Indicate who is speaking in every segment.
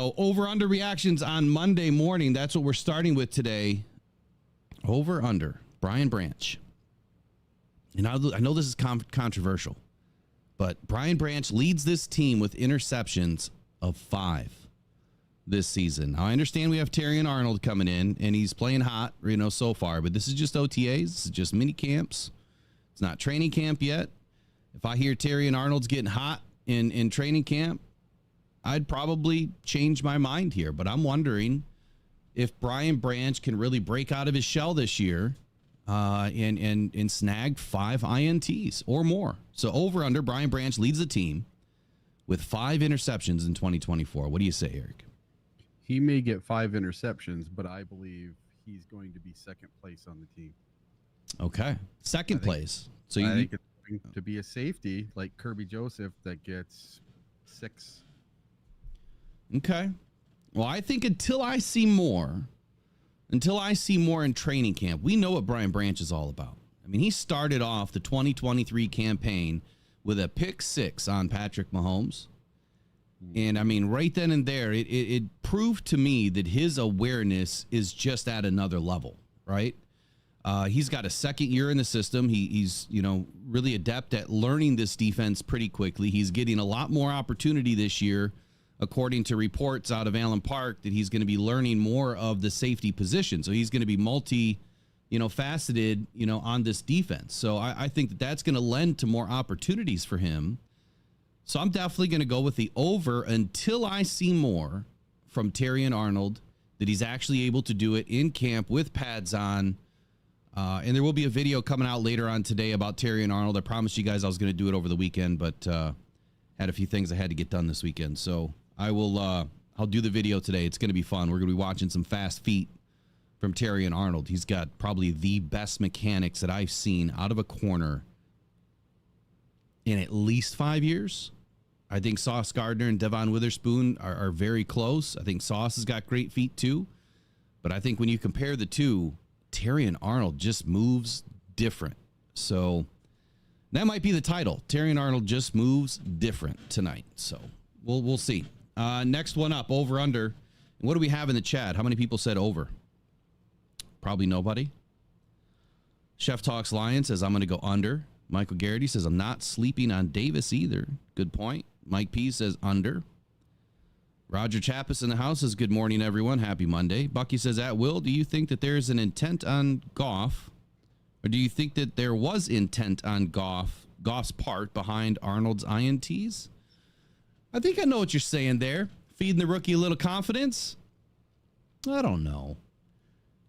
Speaker 1: So over under reactions on Monday morning. That's what we're starting with today. Over under Brian Branch. And I know this is controversial, but Brian Branch leads this team with interceptions of 5 this season. Now, I understand we have Terrion Arnold coming in, and he's playing hot, so far. But this is just OTAs. This is just mini camps. It's not training camp yet. If I hear Terrion Arnold's getting hot in training camp, I'd probably change my mind here. But I'm wondering if Brian Branch can really break out of his shell this year and snag 5 INTs or more. So over under, Brian Branch leads the team with 5 interceptions in 2024. What do you say, Eric?
Speaker 2: He may get 5 interceptions, but I believe he's going to be second place on the team.
Speaker 1: Okay. Second place. So
Speaker 2: I think it's going to be a safety like Kirby Joseph that gets 6.
Speaker 1: Okay. Well, I think until I see more in training camp, we know what Brian Branch is all about. I mean, he started off the 2023 campaign with a pick 6 on Patrick Mahomes. And I mean, right then and there, it proved to me that his awareness is just at another level, right? He's got a second year in the system. He's really adept at learning this defense pretty quickly. He's getting a lot more opportunity this year, according to reports out of Allen Park, that he's going to be learning more of the safety position. So he's going to be faceted, on this defense. So I think that that's going to lend to more opportunities for him. So I'm definitely going to go with the over until I see more from Terrion Arnold, that he's actually able to do it in camp with pads on. And there will be a video coming out later on today about Terrion Arnold. I promised you guys I was going to do it over the weekend, but had a few things I had to get done this weekend. So I'll do the video today. It's going to be fun. We're going to be watching some fast feet from Terrion Arnold. He's got probably the best mechanics that I've seen out of a corner in at least 5 years. I think Sauce Gardner and Devon Witherspoon are very close. I think Sauce has got great feet too. But I think when you compare the two, Terrion Arnold just moves different. So that might be the title. Terrion Arnold just moves different tonight. So we'll see. Next one up, over under. And what do we have in the chat? How many people said over? Probably nobody. Chef Talks Lion says I'm going to go under. Michael Garrity says I'm not sleeping on Davis either. Good point. Mike P says under. Roger Chappis in the house says good morning, everyone. Happy Monday. Bucky says, at will, do you think that there is an intent on Goff, or do you think that there was intent on Goff's part behind Arnold's INTs? I think I know what you're saying there. Feeding the rookie a little confidence? I don't know.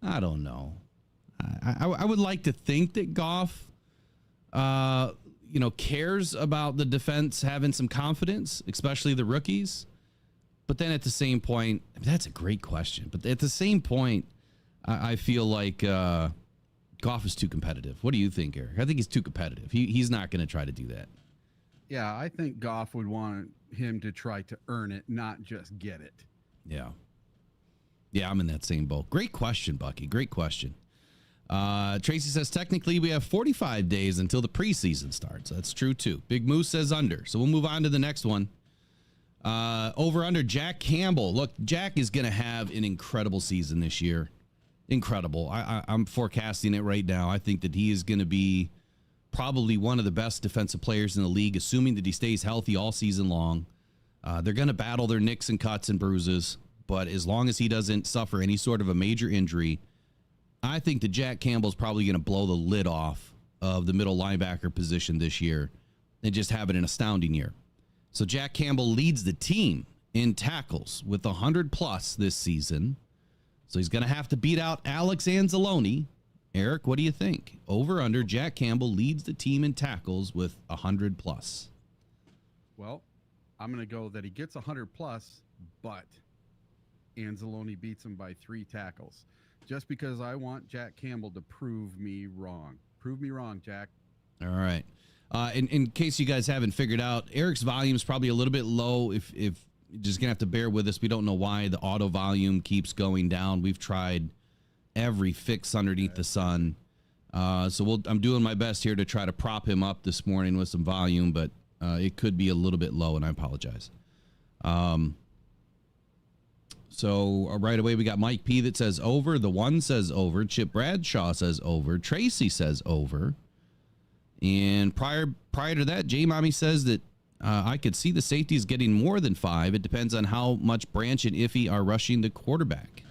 Speaker 1: I would like to think that Goff cares about the defense having some confidence, especially the rookies. But then at the same point, that's a great question. But at the same point, I feel like Goff is too competitive. What do you think, Eric? I think he's too competitive. He's not going to try to do that.
Speaker 2: Yeah, I think Goff would want him to try to earn it, not just get it.
Speaker 1: Yeah. Yeah, I'm in that same boat. Great question, Bucky. Great question. Tracy says, technically, we have 45 days until the preseason starts. That's true, too. Big Moose says under. So we'll move on to the next one. Over under Jack Campbell. Look, Jack is going to have an incredible season this year. Incredible. I'm forecasting it right now. I think that he is going to be probably one of the best defensive players in the league, assuming that he stays healthy all season long. They're going to battle their nicks and cuts and bruises, but as long as he doesn't suffer any sort of a major injury, I think that Jack Campbell's probably going to blow the lid off of the middle linebacker position this year and just have an astounding year. So Jack Campbell leads the team in tackles with 100+ this season. So he's going to have to beat out Alex Anzalone. Eric, what do you think? Over under, Jack Campbell leads the team in tackles with 100+.
Speaker 2: Well, I'm going to go that he gets 100+, but Anzalone beats him by 3 tackles. Just because I want Jack Campbell to prove me wrong. Prove me wrong, Jack.
Speaker 1: All right. In case you guys haven't figured out, Eric's volume is probably a little bit low. If you're just going to have to bear with us. We don't know why the auto volume keeps going down. We've tried every fix underneath the sun. So I'm doing my best here to try to prop him up this morning with some volume, but it could be a little bit low, and I apologize. So right away, we got Mike P that says over. The one says over. Chip Bradshaw says over. Tracy says over. And prior to that, J Mommy says that I could see the safeties getting more than 5. It depends on how much Branch and Iffy are rushing the quarterback.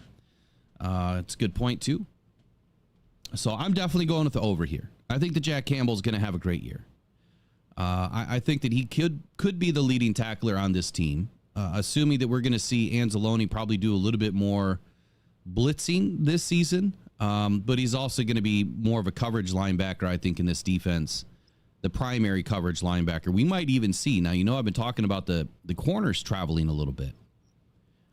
Speaker 1: It's a good point, too. So I'm definitely going with the over here. I think that Jack Campbell is going to have a great year. I think that he could be the leading tackler on this team, assuming that we're going to see Anzalone probably do a little bit more blitzing this season. But he's also going to be more of a coverage linebacker, I think, in this defense, the primary coverage linebacker. We might even see. Now, I've been talking about the corners traveling a little bit.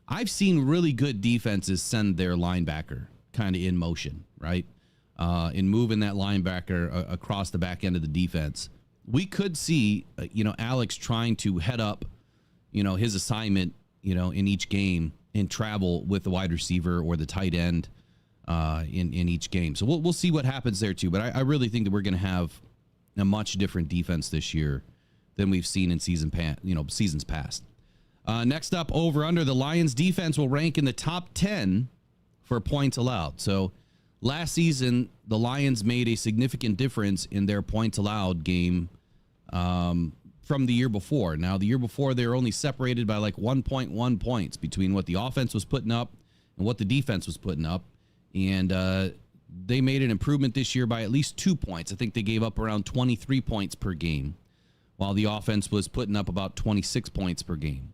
Speaker 1: I've seen really good defenses send their linebacker kind of in motion, right? In moving that linebacker across the back end of the defense. We could see, Alex trying to head up, his assignment, in each game and travel with the wide receiver or the tight end in each game. So we'll see what happens there too. But I really think that we're going to have a much different defense this year than we've seen in seasons past. Next up, over under, the Lions defense will rank in the top 10 for points allowed. So last season, the Lions made a significant difference in their points allowed game from the year before. Now, the year before, they were only separated by like 1.1 points between what the offense was putting up and what the defense was putting up. And they made an improvement this year by at least 2 points. I think they gave up around 23 points per game, while the offense was putting up about 26 points per game.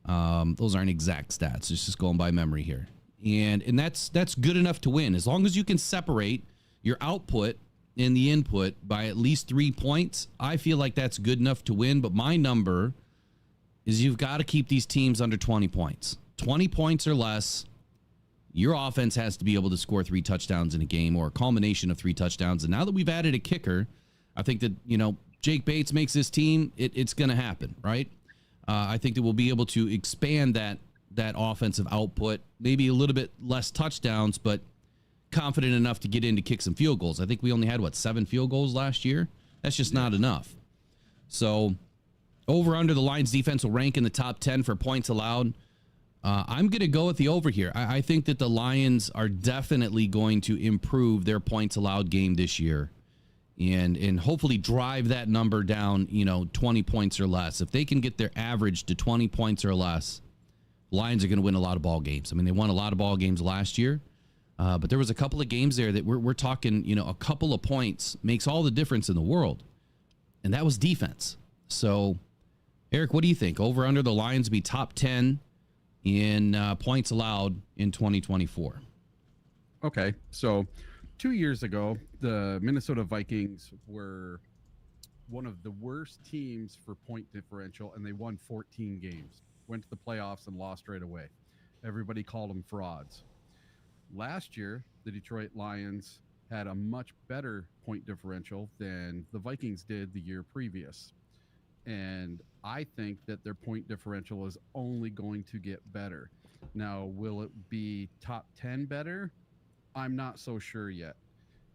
Speaker 1: Those aren't exact stats. It's just going by memory here. And that's good enough to win. As long as you can separate your output and the input by at least 3 points, I feel like that's good enough to win. But my number is you've got to keep these teams under 20 points. 20 points or less, your offense has to be able to score 3 touchdowns in a game or a culmination of 3 touchdowns. And now that we've added a kicker, I think that, Jake Bates makes this team, it's going to happen, right? I think that we'll be able to expand that offensive output, maybe a little bit less touchdowns, but confident enough to get in to kick some field goals. I think we only had, 7 field goals last year? That's just not enough. So over under, the Lions defense will rank in the top 10 for points allowed. I'm going to go with the over here. I think that the Lions are definitely going to improve their points allowed game this year and hopefully drive that number down, 20 points or less. If they can get their average to 20 points or less, Lions are going to win a lot of ball games. I mean, they won a lot of ball games last year, but there was a couple of games there that we're talking, a couple of points makes all the difference in the world. And that was defense. So, Eric, what do you think? Over under, the Lions be top 10 in points allowed in 2024.
Speaker 2: Okay, so 2 years ago, the Minnesota Vikings were one of the worst teams for point differential, and they won 14 games. Went to the playoffs and lost right away. Everybody called them frauds. Last year, the Detroit Lions had a much better point differential than the Vikings did the year previous. And I think that their point differential is only going to get better. Now, will it be top 10 better? I'm not so sure yet.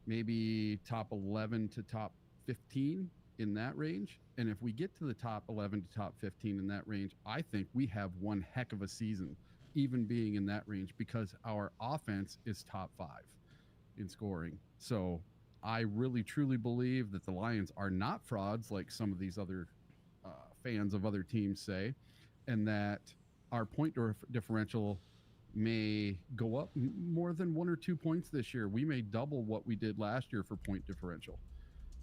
Speaker 2: Maybe top 11 to top 15 in that range. And if we get to the top 11 to top 15 in that range, I think we have one heck of a season, even being in that range, because our offense is top 5 in scoring. So I really, truly believe that the Lions are not frauds like some of these other fans of other teams say, and that our point differential may go up more than 1 or 2 points this year. We may double what we did last year for point differential.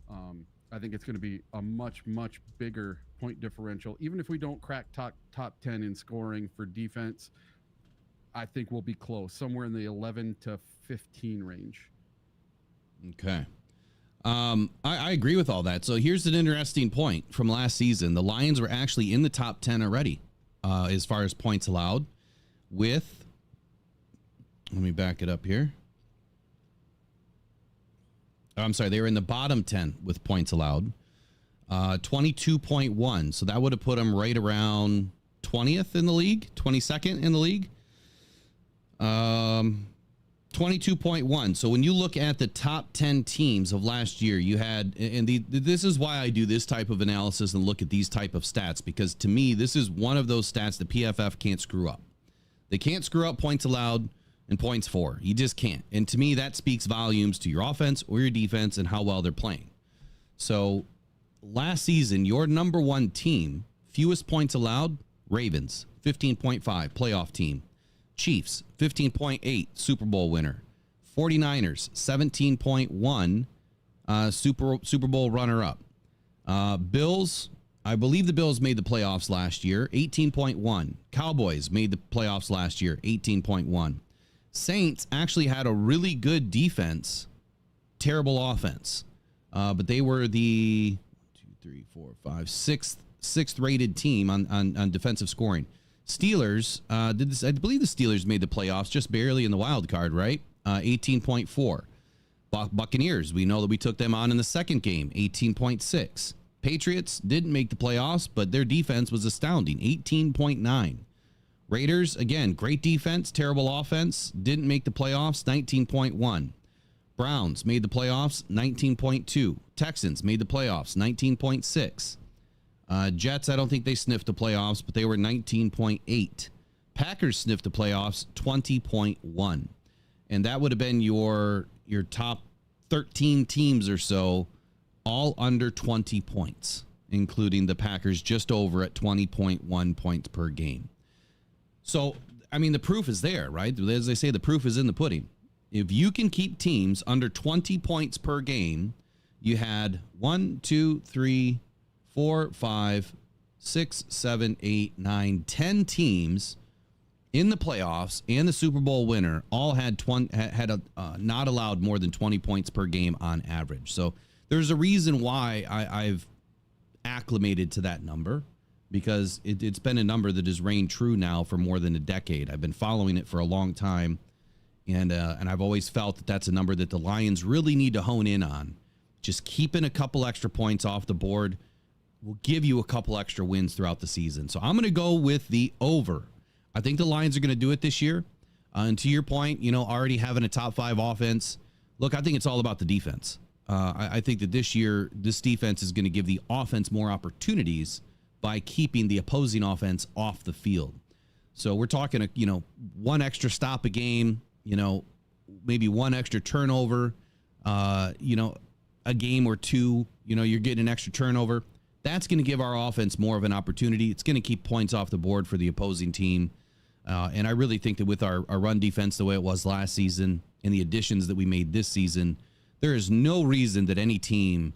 Speaker 2: I think it's going to be a much, much bigger point differential. Even if we don't crack top 10 in scoring for defense, I think we'll be close, somewhere in the 11 to 15 range.
Speaker 1: Okay. I agree with all that. So here's an interesting point from last season. The Lions were actually in the top 10 already as far as points allowed with, let me back it up here. I'm sorry, they were in the bottom 10 with points allowed, 22.1. So that would have put them right around 20th in the league, 22nd in the league. 22.1. So when you look at the top 10 teams of last year, you had, and this is why I do this type of analysis and look at these type of stats, because to me, this is one of those stats the PFF can't screw up. They can't screw up points allowed and points for. You just can't. And to me, that speaks volumes to your offense or your defense and how well they're playing. So last season, your number one team, fewest points allowed, Ravens, 15.5, playoff team. Chiefs, 15.8, Super Bowl winner. 49ers, 17.1, Super Bowl runner-up. Bills, I believe the Bills made the playoffs last year, 18.1. Cowboys made the playoffs last year, 18.1. Saints actually had a really good defense, terrible offense. But they were the 6th rated team on defensive scoring. Steelers, I believe the Steelers made the playoffs just barely in the wild card, right? 18.4. Buccaneers, we know that we took them on in the second game, 18.6. Patriots didn't make the playoffs, but their defense was astounding, 18.9. Raiders, again, great defense, terrible offense, didn't make the playoffs, 19.1. Browns made the playoffs, 19.2. Texans made the playoffs, 19.6. Jets, I don't think they sniffed the playoffs, but they were 19.8. Packers sniffed the playoffs, 20.1. And that would have been your top 13 teams or so, all under 20 points, including the Packers just over at 20.1 points per game. So, I mean, the proof is there, right? As they say, the proof is in the pudding. If you can keep teams under 20 points per game, you had 1, 2, 3, 4, 5, 6, 7, 8, 9, 10 teams in the playoffs and the Super Bowl winner all had not allowed more than 20 points per game on average. So there's a reason why I've acclimated to that number, because it's been a number that has reigned true now for more than a decade. I've been following it for a long time, and I've always felt that that's a number that the Lions really need to hone in on. Just keeping a couple extra points off the board will give you a couple extra wins throughout the season. So I'm going to go with the over. I think the Lions are going to do it this year. And to your point, already having a top 5 offense. Look, I think it's all about the defense. I think that this year, this defense is going to give the offense more opportunities by keeping the opposing offense off the field. So we're talking, one extra stop a game, maybe one extra turnover, a game or two, you're getting an extra turnover. That's going to give our offense more of an opportunity. It's going to keep points off the board for the opposing team. And I really think that with our run defense the way it was last season and the additions that we made this season, there is no reason that any team,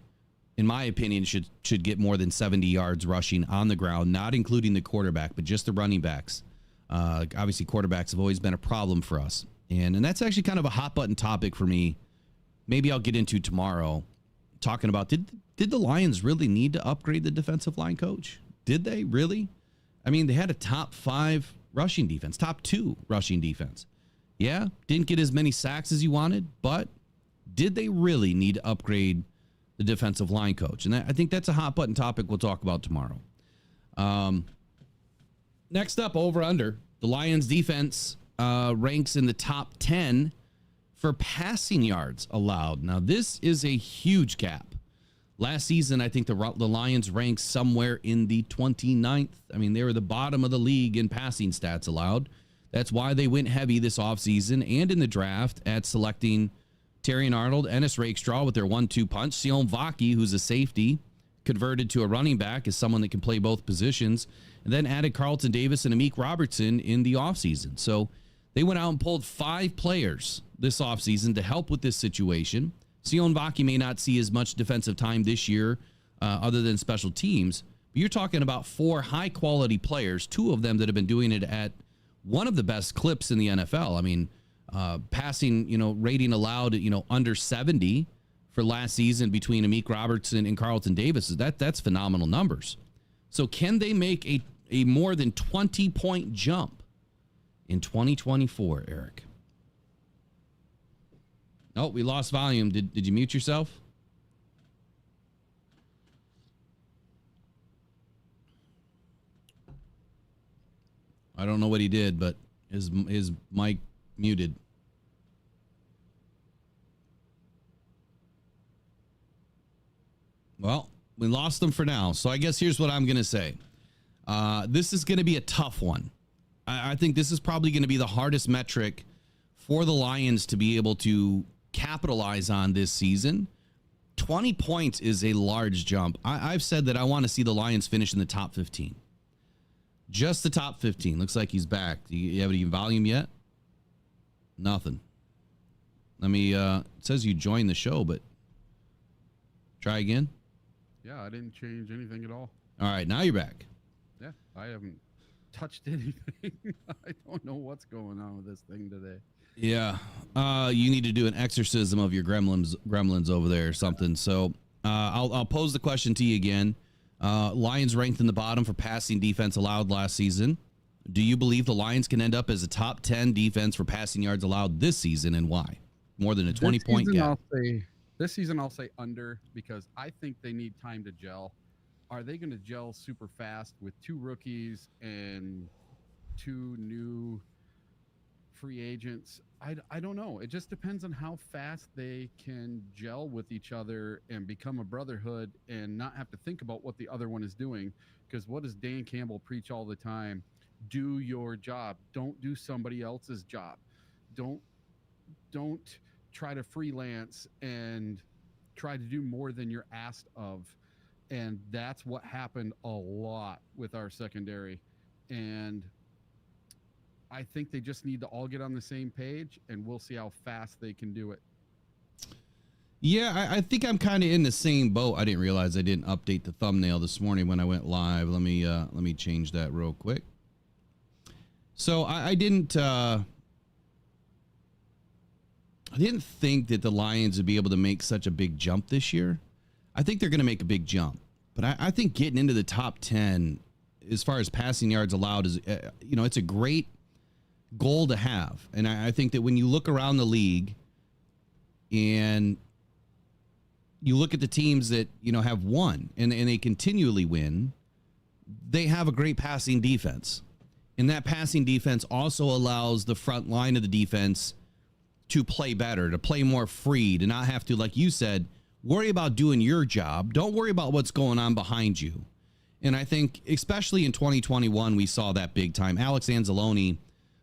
Speaker 1: in my opinion, should get more than 70 yards rushing on the ground, not including the quarterback, but just the running backs. Obviously, quarterbacks have always been a problem for us. And that's actually kind of a hot button topic for me. Maybe I'll get into tomorrow, talking about did the Lions really need to upgrade the defensive line coach? Did they really? I mean, they had a top 5 rushing defense, top 2 rushing defense. Yeah, didn't get as many sacks as you wanted, but did they really need to upgrade the defensive line coach? And I think that's a hot button topic we'll talk about tomorrow. Next up, over under. The Lions defense ranks in the top 10 for passing yards allowed. Now, this is a huge gap. Last season, I think the Lions ranked somewhere in the 29th. I mean, they were the bottom of the league in passing stats allowed. That's why they went heavy this offseason and in the draft at selecting Terrion Arnold, Ennis Rakestraw with their 1-2 punch. Sion Vaki, who's a safety, converted to a running back as someone that can play both positions, and then added Carlton Davis and Amik Robertson in the offseason. So they went out and pulled 5 players this offseason to help with this situation. Sion Vaki may not see as much defensive time this year other than special teams, but you're talking about 4 high-quality players, 2 of them that have been doing it at one of the best clips in the NFL. I mean, passing, rating allowed, under 70 for last season between Amik Robertson and Carlton Davis. That's phenomenal numbers. So can they make a more than 20-point jump in 2024, Eric? Oh, we lost volume. Did you mute yourself? I don't know what he did, but his mic muted. Well, we lost them for now. So I guess here's what I'm going to say. This is going to be a tough one. I think this is probably going to be the hardest metric for the Lions to be able to capitalize on this season. 20 points is a large jump. I've said that I want to see the Lions finish in the top 15. Just the top 15. Looks like he's back. Do you have any volume yet? Nothing. Let me, it says you joined the show, but try again.
Speaker 2: Yeah, I didn't change anything at all.
Speaker 1: All right, now you're back.
Speaker 2: Yeah, I haven't touched anything. I don't know what's going on with this thing today.
Speaker 1: Yeah, you need to do an exorcism of your gremlins over there or something. So I'll pose the question to you again. Lions ranked in the bottom for passing defense allowed last season. Do you believe the Lions can end up as a top 10 defense for passing yards allowed this season, and why? More than a 20-point gap.
Speaker 2: This season I'll say under, because I think they need time to gel. Are they going to gel super fast with 2 rookies and 2 new free agents? I don't know. It just depends on how fast they can gel with each other and become a brotherhood and not have to think about what the other one is doing. Because what does Dan Campbell preach all the time? Do your job. Don't do somebody else's job. Don't try to freelance and try to do more than you're asked of. And that's what happened a lot with our secondary. And I think they just need to all get on the same page, and we'll see how fast they can do it.
Speaker 1: Yeah, I think I'm kind of in the same boat. I didn't realize I didn't update the thumbnail this morning when I went live. Let me change that real quick. So I didn't think that the Lions would be able to make such a big jump this year. I think they're going to make a big jump, but I think getting into the top 10 as far as passing yards allowed is, it's a great goal to have. And I think that when you look around the league and you look at the teams that, have won and they continually win, they have a great passing defense. And that passing defense also allows the front line of the defense to play better, to play more free, to not have to, like you said, worry about doing your job. Don't worry about what's going on behind you. And I think, especially in 2021, we saw that big time. Alex Anzalone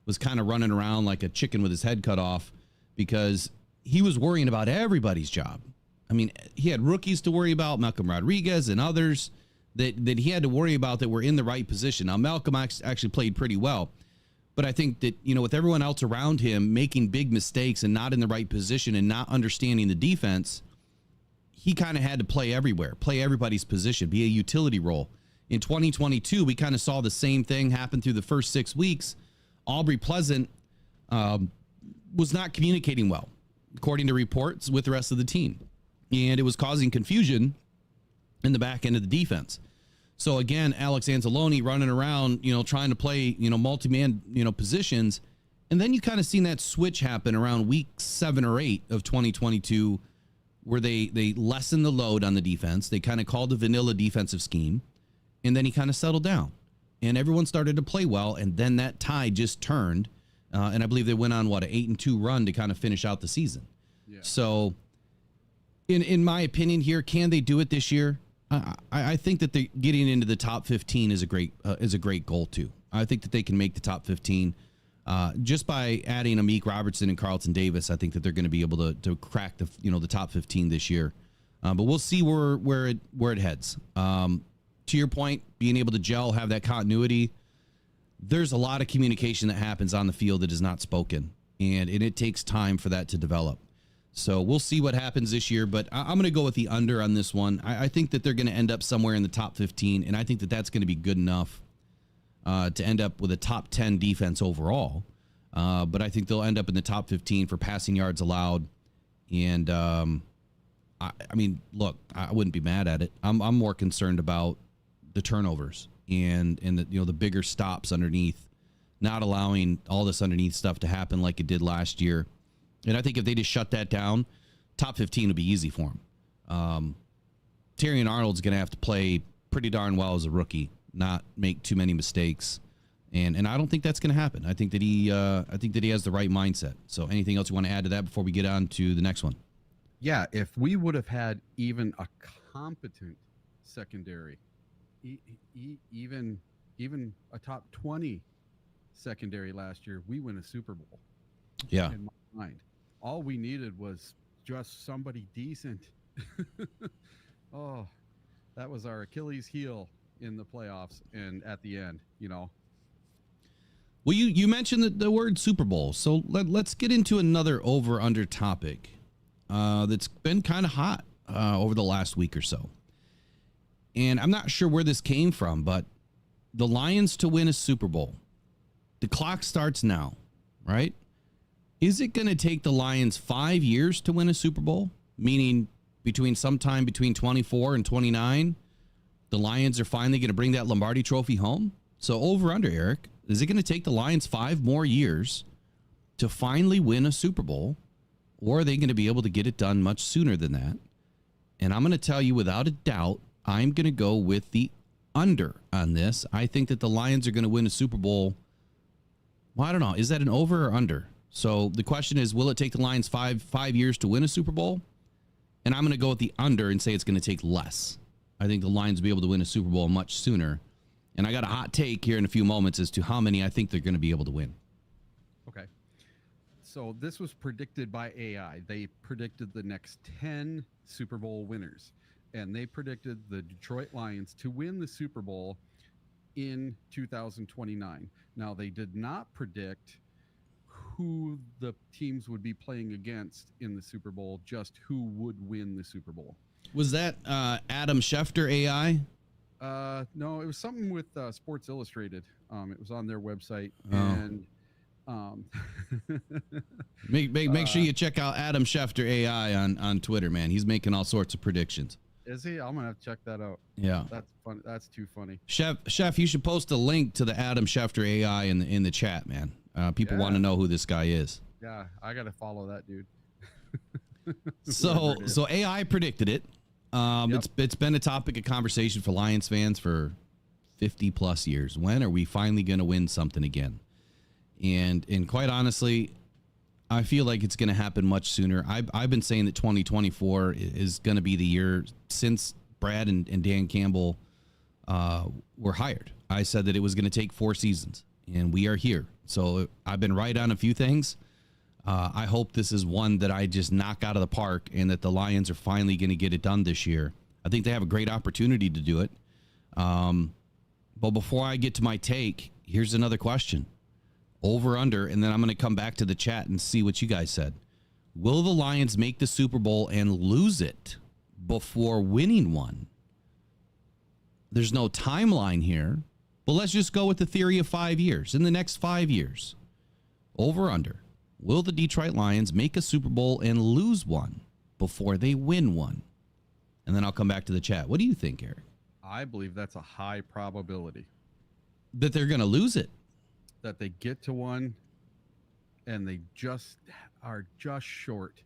Speaker 1: was kind of running around like a chicken with his head cut off because he was worrying about everybody's job. I mean, he had rookies to worry about, Malcolm Rodriguez and others that he had to worry about that were in the right position. Now, Malcolm actually played pretty well. But I think that, with everyone else around him making big mistakes and not in the right position and not understanding the defense, he kind of had to play everywhere, play everybody's position, be a utility role. In 2022, we kind of saw the same thing happen through the first 6 weeks. Aubrey Pleasant was not communicating well, according to reports, with the rest of the team. And it was causing confusion in the back end of the defense. So again, Alex Anzalone running around, trying to play, multi-man, positions. And then you kind of seen that switch happen around week 7 or 8 of 2022, where they lessened the load on the defense. They kind of called the vanilla defensive scheme. And then he kind of settled down. And everyone started to play well. And then that tide just turned. And I believe they went on, an 8-2 run to kind of finish out the season. Yeah. So in my opinion here, can they do it this year? I think that they getting into the top 15 is a great goal too. I think that they can make the top 15 just by adding Amik Robertson and Carlton Davis. I think that they're going to be able to crack the top 15 this year. But we'll see where it heads. To your point, being able to gel, have that continuity. There's a lot of communication that happens on the field that is not spoken, and it takes time for that to develop. So we'll see what happens this year, but I'm going to go with the under on this one. I think that they're going to end up somewhere in the top 15, and I think that that's going to be good enough to end up with a top 10 defense overall. But I think they'll end up in the top 15 for passing yards allowed. And I mean, look, I wouldn't be mad at it. I'm more concerned about the turnovers and the bigger stops underneath, not allowing all this underneath stuff to happen like it did last year. And I think if they just shut that down, top 15 would be easy for him. Terrion Arnold's going to have to play pretty darn well as a rookie, not make too many mistakes. And I don't think that's going to happen. I think that he has the right mindset. So anything else you want to add to that before we get on to the next one?
Speaker 2: Yeah, if we would have had even a competent secondary, even a top 20 secondary last year, we win a Super Bowl.
Speaker 1: Yeah.
Speaker 2: In my mind, all we needed was just somebody decent. Oh, that was our Achilles heel in the playoffs and at the end,
Speaker 1: Well, you mentioned the word Super Bowl, so let's get into another over-under topic that's been kind of hot over the last week or so. And I'm not sure where this came from, but the Lions to win a Super Bowl. The clock starts now, right? Is it going to take the Lions 5 years to win a Super Bowl? Meaning sometime between 24 and 29, the Lions are finally going to bring that Lombardi trophy home? So over under, Eric, is it going to take the Lions 5 more years to finally win a Super Bowl? Or are they going to be able to get it done much sooner than that? And I'm going to tell you without a doubt, I'm going to go with the under on this. I think that the Lions are going to win a Super Bowl. Well, I don't know. Is that an over or under? So the question is, will it take the Lions five years to win a Super Bowl? And I'm going to go with the under and say it's going to take less. I think the Lions will be able to win a Super Bowl much sooner. And I got a hot take here in a few moments as to how many I think they're going to be able to win.
Speaker 2: Okay. So this was predicted by AI. They predicted the next 10 Super Bowl winners. And they predicted the Detroit Lions to win the Super Bowl in 2029. Now, they did not predict who the teams would be playing against in the Super Bowl, just who would win the Super Bowl.
Speaker 1: Was that Adam Schefter AI?
Speaker 2: No, it was something with Sports Illustrated. It was on their website.
Speaker 1: Oh.
Speaker 2: And
Speaker 1: make sure you check out Adam Schefter AI on Twitter, man. He's making all sorts of predictions.
Speaker 2: Is he? I'm gonna have to check that out.
Speaker 1: Yeah,
Speaker 2: that's fun. That's too funny.
Speaker 1: Chef, you should post a link to the Adam Schefter AI in the chat, man. People want to know who this guy is.
Speaker 2: Yeah, I gotta follow that dude.
Speaker 1: So AI predicted it. Yep. It's been a topic of conversation for Lions fans for 50 plus years. When are we finally going to win something again? And quite honestly, I feel like it's going to happen much sooner. I've been saying that 2024 is going to be the year since Brad and Dan Campbell were hired. I said that it was going to take 4 seasons, and we are here. So I've been right on a few things. I hope this is one that I just knock out of the park and that the Lions are finally going to get it done this year. I think they have a great opportunity to do it. But before I get to my take, here's another question. Over, under, and then I'm going to come back to the chat and see what you guys said. Will the Lions make the Super Bowl and lose it before winning one? There's no timeline here, but let's just go with the theory of 5 years. In the next 5 years, over, under. Will the Detroit Lions make a Super Bowl and lose one before they win one? And then I'll come back to the chat. What do you think, Eric?
Speaker 2: I believe that's a high probability.
Speaker 1: That they're going to lose it?
Speaker 2: That they get to one and they just are just short.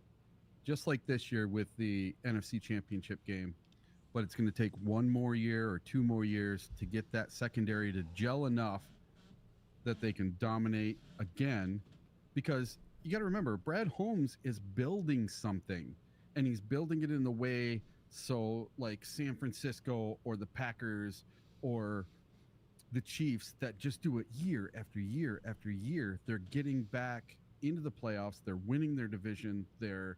Speaker 2: Just like this year with the NFC Championship game. But it's going to take 1 more year or 2 more years to get that secondary to gel enough that they can dominate again. Because you got to remember, Brad Holmes is building something, and he's building it in the way so like San Francisco or the Packers or the Chiefs that just do it year after year after year. They're getting back into the playoffs. They're winning their division. They're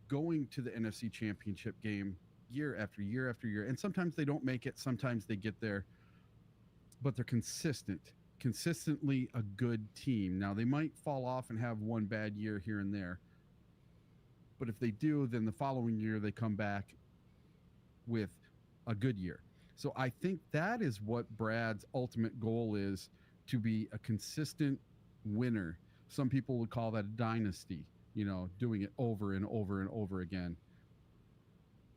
Speaker 2: going to the NFC Championship game year after year after year. And sometimes they don't make it. Sometimes they get there. But they're consistently a good team. Now, they might fall off and have one bad year here and there. But if they do, then the following year they come back with a good year. So I think that is what Brad's ultimate goal is, to be a consistent winner. Some people would call that a dynasty, doing it over and over and over again.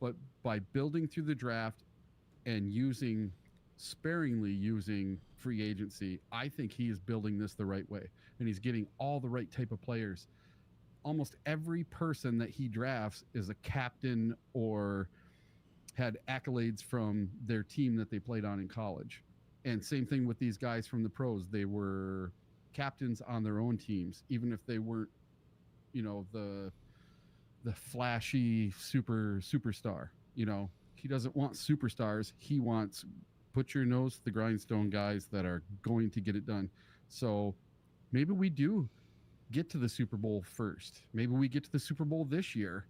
Speaker 2: But by building through the draft and sparingly using free agency, I think he is building this the right way. And he's getting all the right type of players. Almost every person that he drafts is a captain or had accolades from their team that they played on in college. And same thing with these guys from the pros. They were captains on their own teams, even if they weren't, the flashy superstar. He doesn't want superstars. He wants put your nose to the grindstone guys that are going to get it done. So maybe we do get to the Super Bowl first. Maybe we get to the Super Bowl this year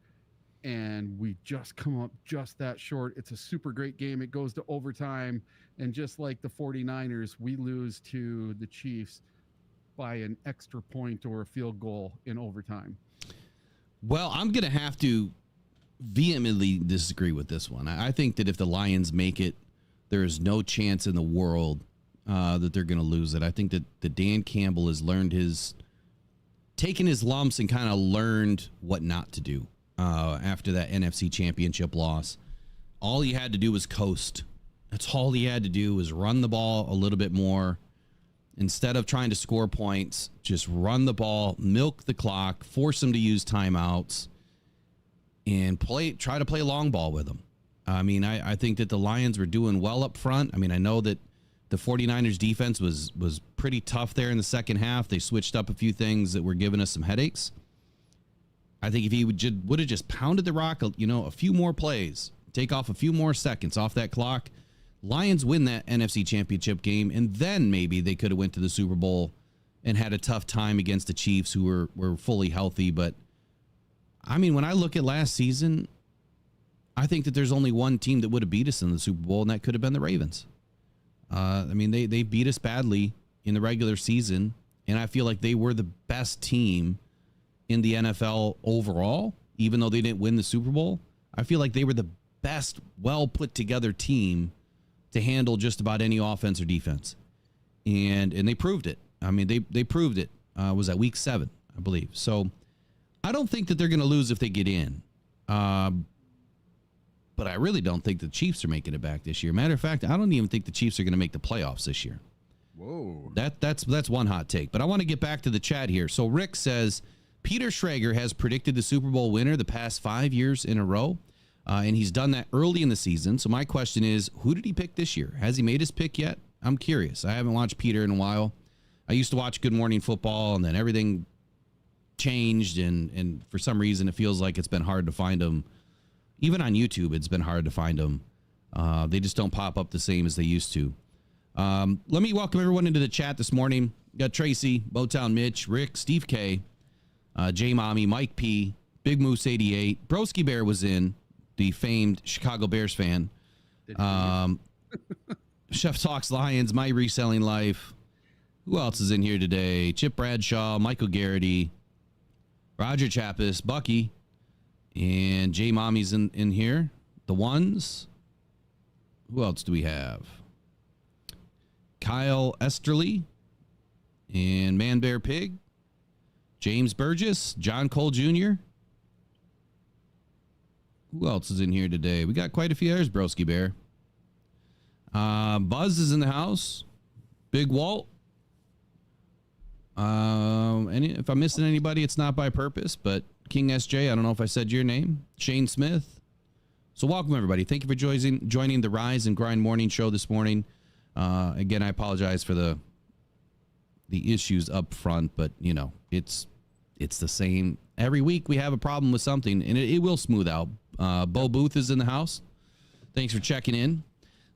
Speaker 2: and we just come up just that short. It's a super great game. It goes to overtime. And just like the 49ers, we lose to the Chiefs by an extra point or a field goal in overtime.
Speaker 1: Well, I'm going to have to vehemently disagree with this one. I think that if the Lions make it, there is no chance in the world that they're going to lose it. I think that Dan Campbell has taken his lumps and kind of learned what not to do after that NFC Championship loss. All he had to do was coast. That's all he had to do was run the ball a little bit more. Instead of trying to score points, just run the ball, milk the clock, force them to use timeouts, and try to play long ball with them. I mean, I think that the Lions were doing well up front. I mean, I know that the 49ers defense was pretty tough there in the second half. They switched up a few things that were giving us some headaches. I think if he would have just pounded the rock, a few more plays, take off a few more seconds off that clock, Lions win that NFC Championship game, and then maybe they could have went to the Super Bowl and had a tough time against the Chiefs, who were fully healthy. But, I mean, when I look at last season, I think that there's only one team that would have beat us in the Super Bowl, and that could have been the Ravens. I mean, they beat us badly in the regular season, and I feel like they were the best team in the NFL overall, even though they didn't win the Super Bowl. I feel like they were the best, well-put-together team to handle just about any offense or defense. And they proved it. I mean, they proved it. Was that week 7, I believe. So I don't think that they're going to lose if they get in. But I really don't think the Chiefs are making it back this year. Matter of fact, I don't even think the Chiefs are going to make the playoffs this year.
Speaker 2: Whoa.
Speaker 1: That's one hot take. But I want to get back to the chat here. So Rick says, Peter Schrager has predicted the Super Bowl winner the past 5 years in a row. And he's done that early in the season. So my question is, who did he pick this year? Has he made his pick yet? I'm curious. I haven't watched Peter in a while. I used to watch Good Morning Football, and then everything changed. And for some reason, it feels like it's been hard to find him. Even on YouTube, it's been hard to find them. They just don't pop up the same as they used to. Let me welcome everyone into the chat this morning. We got Tracy, Bowtown Mitch, Rick, Steve K, J Mommy, Mike P, Big Moose 88. Broski Bear was in, the famed Chicago Bears fan. Chef Talks Lions, My Reselling Life. Who else is in here today? Chip Bradshaw, Michael Garrity, Roger Chappis, Bucky. And J Mommy's in here. The ones. Who else do we have? Kyle Esterly and Man Bear Pig. James Burgess, John Cole Jr. Who else is in here today? We got quite a few others, Broski Bear. Buzz is in the house. Big Walt. If I'm missing anybody, it's not by purpose, but King SJ, I don't know if I said your name. Shane Smith. So welcome, everybody. Thank you for joining the Rise and Grind Morning Show this morning. Again, I apologize for the issues up front, but, it's the same. Every week we have a problem with something, and it will smooth out. Bo Booth is in the house. Thanks for checking in.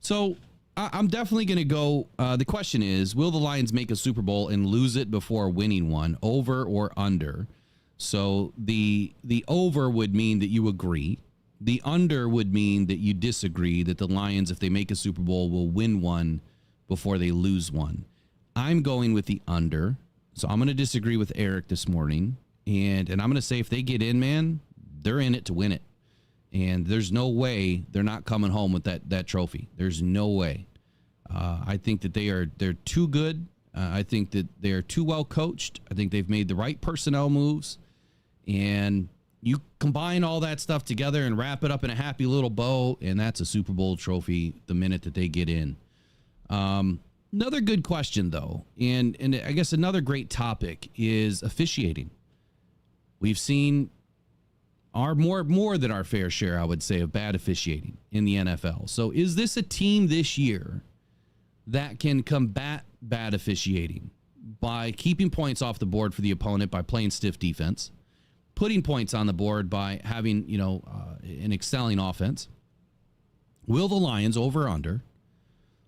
Speaker 1: So I'm definitely going to go. The question is, will the Lions make a Super Bowl and lose it before winning one, over or under? So the over would mean that you agree. The under would mean that you disagree, that the Lions, if they make a Super Bowl, will win one before they lose one. I'm going with the under. So I'm going to disagree with Eric this morning. And I'm going to say if they get in, man, they're in it to win it. And there's no way they're not coming home with that trophy. There's no way. I think that they're too good. I think that they're too well coached. I think they've made the right personnel moves. And you combine all that stuff together and wrap it up in a happy little bow, and that's a Super Bowl trophy the minute that they get in. Another good question, though, and I guess another great topic is officiating. We've seen more than our fair share, I would say, of bad officiating in the NFL. So is this a team this year that can combat bad officiating by keeping points off the board for the opponent by playing stiff defense, putting points on the board by having, an excelling offense? Will the Lions, over or under,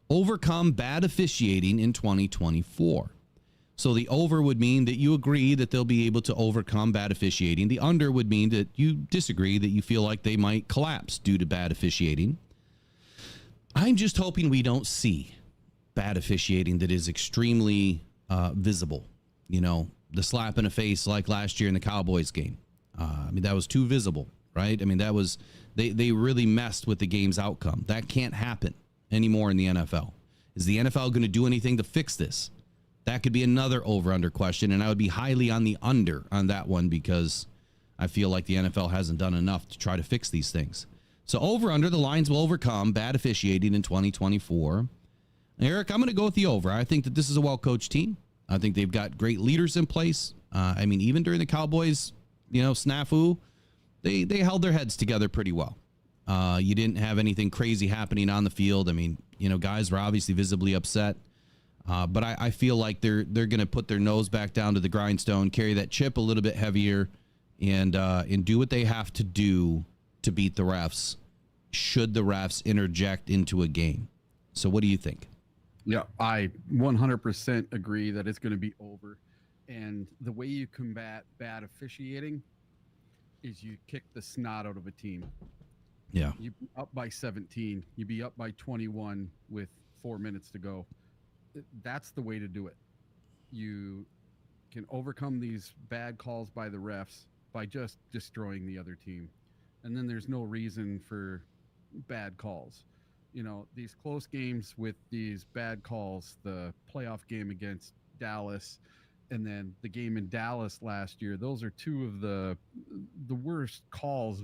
Speaker 1: overcome bad officiating in 2024? So the over would mean that you agree that they'll be able to overcome bad officiating. The under would mean that you disagree, that you feel like they might collapse due to bad officiating. I'm just hoping we don't see bad officiating that is extremely visible. You know, the slap in the face like last year in the Cowboys game. I mean, that was too visible, right? I mean, that was they really messed with the game's outcome. That can't happen anymore in the NFL. Is the NFL going to do anything to fix this? That could be another over-under question, and I would be highly on the under on that one because I feel like the NFL hasn't done enough to try to fix these things. So over-under, the Lions will overcome bad officiating in 2024. Eric, I'm going to go with the over. I think that this is a well-coached team. I think they've got great leaders in place. I mean, even during the Cowboys, snafu, they held their heads together pretty well. You didn't have anything crazy happening on the field. I mean, guys were obviously visibly upset. But I feel like they're going to put their nose back down to the grindstone, carry that chip a little bit heavier, and do what they have to do to beat the refs, should the refs interject into a game. So what do you think?
Speaker 2: Yeah, I 100% agree that it's going to be over. And the way you combat bad officiating is you kick the snot out of a team.
Speaker 1: Yeah.
Speaker 2: You be up by 17. You be up by 21 with 4 minutes to go. That's the way to do it. You can overcome these bad calls by the refs by just destroying the other team. And then there's no reason for bad calls. These close games with these bad calls, the playoff game against Dallas and then the game in Dallas last year, those are two of the worst calls.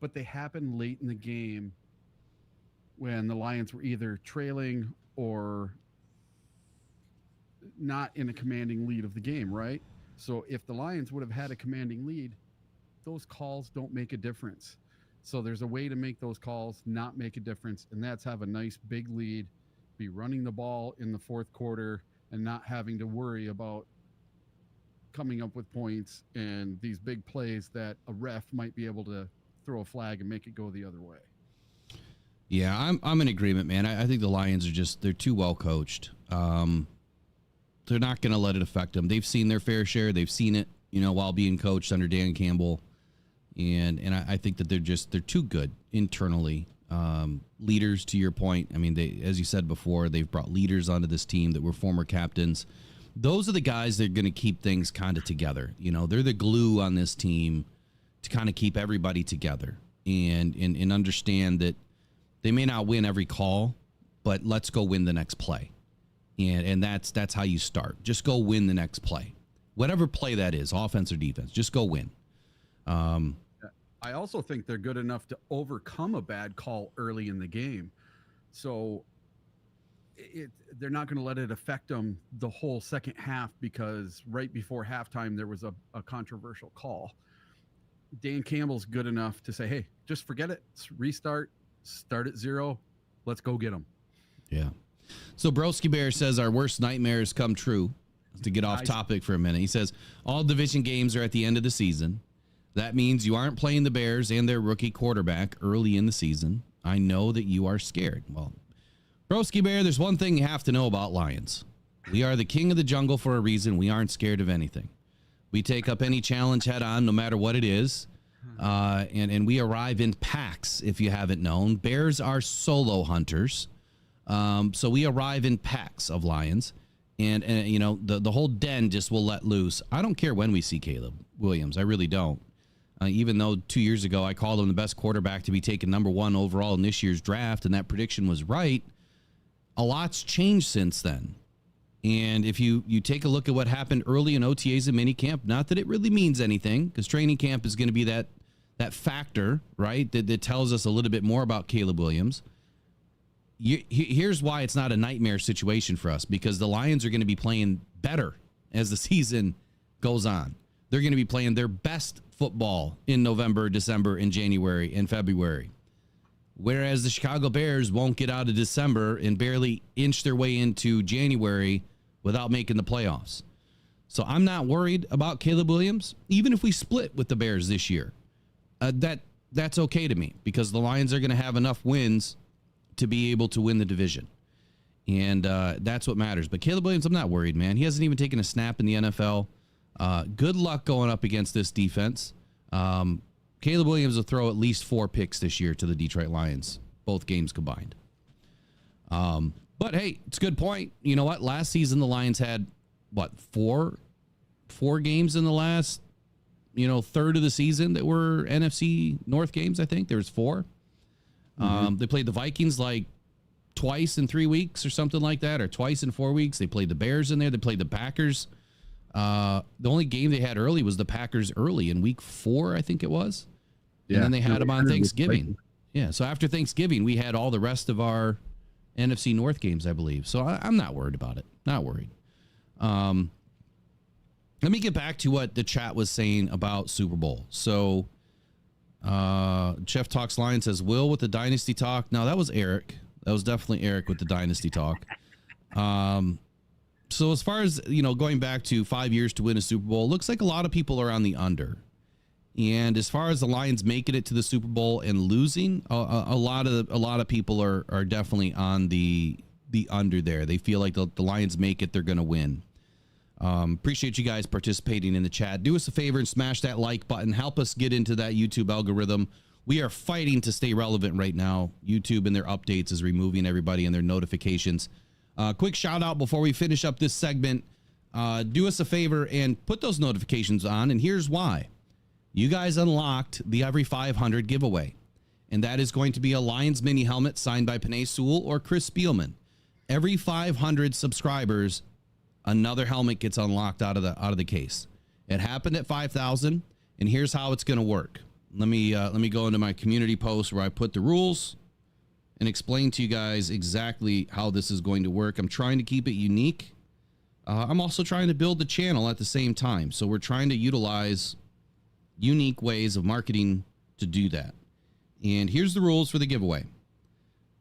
Speaker 2: But they happened late in the game when the Lions were either trailing or not in a commanding lead of the game, right? So if the Lions would have had a commanding lead, those calls don't make a difference. So there's a way to make those calls not make a difference, and that's have a nice big lead, be running the ball in the fourth quarter, and not having to worry about coming up with points and these big plays that a ref might be able to throw a flag and make it go the other way.
Speaker 1: Yeah, I'm in agreement, man. I think the Lions are they're too well coached. They're not going to let it affect them. They've seen their fair share. They've seen it, while being coached under Dan Campbell. And I think that they're too good internally. Leaders, to your point. I mean, they, as you said before, they've brought leaders onto this team that were former captains. Those are the guys that are going to keep things kind of together. They're the glue on this team to kind of keep everybody together and understand that they may not win every call, but let's go win the next play. And that's how you start. Just go win the next play. Whatever play that is, offense or defense, just go win.
Speaker 2: I also think they're good enough to overcome a bad call early in the game. So they're not going to let it affect them the whole second half because right before halftime there was a controversial call. Dan Campbell's good enough to say, hey, just forget it. Restart. Start at 0. Let's go get them.
Speaker 1: Yeah. So Broski Bear says our worst nightmares come true. To get off topic for a minute, he says all division games are at the end of the season. That means you aren't playing the Bears and their rookie quarterback early in the season. I know that you are scared. Well, Broski Bear, there's one thing you have to know about Lions. We are the king of the jungle for a reason. We aren't scared of anything. We take up any challenge head on, no matter what it is. And we arrive in packs, if you haven't known. Bears are solo hunters. So we arrive in packs of Lions. And the whole den just will let loose. I don't care when we see Caleb Williams. I really don't. Even though 2 years ago I called him the best quarterback to be taken number 1 overall in this year's draft, and that prediction was right, a lot's changed since then. And if you take a look at what happened early in OTAs and minicamp, not that it really means anything, because training camp is going to be that factor, right, that tells us a little bit more about Caleb Williams. Here's why it's not a nightmare situation for us, because the Lions are going to be playing better as the season goes on. They're going to be playing their best football in November, December, and January and February. Whereas the Chicago Bears won't get out of December and barely inch their way into January without making the playoffs. So I'm not worried about Caleb Williams, even if we split with the Bears this year. That's okay to me, because the Lions are going to have enough wins to be able to win the division. And that's what matters. But Caleb Williams, I'm not worried, man. He hasn't even taken a snap in the NFL. Good luck going up against this defense. Caleb Williams will throw at least 4 picks this year to the Detroit Lions, both games combined. But hey, it's a good point. You know what? Last season, the Lions had, four games in the last, third of the season that were NFC North games, I think. There was 4. They played the Vikings twice in 3 weeks or something like that, or twice in 4 weeks. They played the Bears in there. They played the Packers. The only game they had early was the Packers early in week 4, I think it was. And then they had them on Thanksgiving. Yeah, so after Thanksgiving, we had all the rest of our NFC North games, I believe. So I'm not worried about it. Not worried. Let me get back to what the chat was saying about Super Bowl. So Jeff Talks Lion says, Will with the Dynasty Talk. No, that was Eric. That was definitely Eric with the Dynasty Talk. So as far as, going back to 5 years to win a Super Bowl, looks like a lot of people are on the under. And as far as the Lions making it to the Super Bowl and losing, a lot of people are definitely on the under there. They feel like the Lions make it, they're going to win. Appreciate you guys participating in the chat. Do us a favor and smash that like button. Help us get into that YouTube algorithm. We are fighting to stay relevant right now. YouTube and their updates is removing everybody and their notifications. Quick shout out before we finish up this segment. Do us a favor and put those notifications on. And here's why. You guys unlocked the Every 500 giveaway. And that is going to be a Lions mini helmet signed by Penei Sewell or Chris Spielman. Every 500 subscribers, another helmet gets unlocked out of the case. It happened at 5,000, and here's how it's going to work. Let me go into my community post where I put the rules and explain to you guys exactly how this is going to work. I'm trying to keep it unique. I'm also trying to build the channel at the same time. So we're trying to utilize unique ways of marketing to do that. And here's the rules for the giveaway.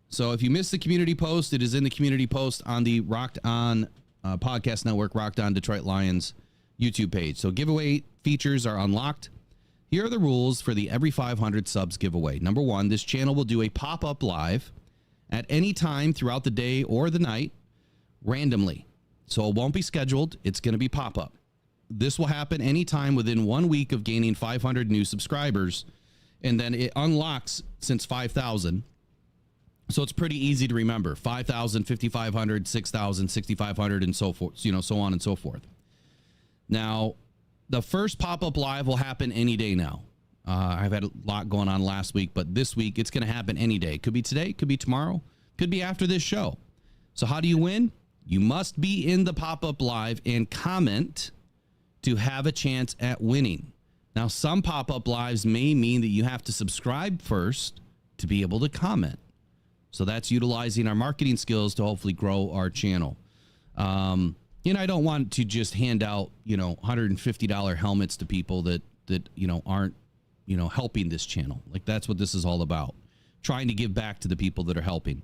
Speaker 1: So if you missed the community post, it is in the community post on the Rocked On Podcast Network, Rocked On Detroit Lions YouTube page. So giveaway features are unlocked. Here are the rules for the Every 500 subs giveaway. Number 1, this channel will do a pop-up live at any time throughout the day or the night randomly. So it won't be scheduled. It's going to be pop-up. This will happen anytime within 1 week of gaining 500 new subscribers. And then it unlocks since 5,000. So it's pretty easy to remember. 5,000, 5,500, 6,000, 6,500, and so forth, so on and so forth. Now, the first pop-up live will happen any day now. I've had a lot going on last week, but this week it's going to happen any day. Could be today, could be tomorrow, could be after this show. So how do you win? You must be in the pop-up live and comment to have a chance at winning. Now, some pop-up lives may mean that you have to subscribe first to be able to comment. So that's utilizing our marketing skills to hopefully grow our channel. I don't want to just hand out, $150 helmets to people that aren't, helping this channel. Like, that's what this is all about. Trying to give back to the people that are helping.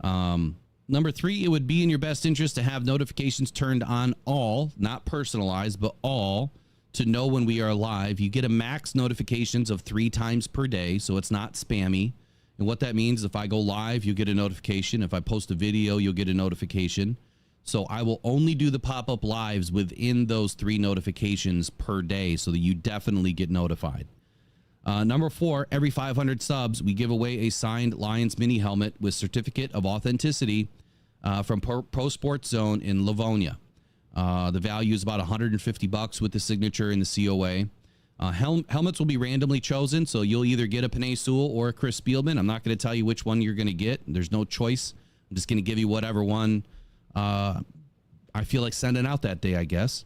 Speaker 1: Number 3, it would be in your best interest to have notifications turned on all, not personalized, but all, to know when we are live. You get a max notifications of 3 times per day, so it's not spammy. And what that means, if I go live, you get a notification. If I post a video, you'll get a notification. So I will only do the pop-up lives within those 3 notifications per day so that you definitely get notified. Number 4, every 500 subs, we give away a signed Lions mini helmet with certificate of authenticity from Pro Sports Zone in Livonia. The value is about $150 with the signature in the COA. Helmets will be randomly chosen, so you'll either get a Penei Sewell or a Chris Spielman. I'm not going to tell you which one you're going to get. There's no choice. I'm just going to give you whatever one I feel like sending out that day, I guess.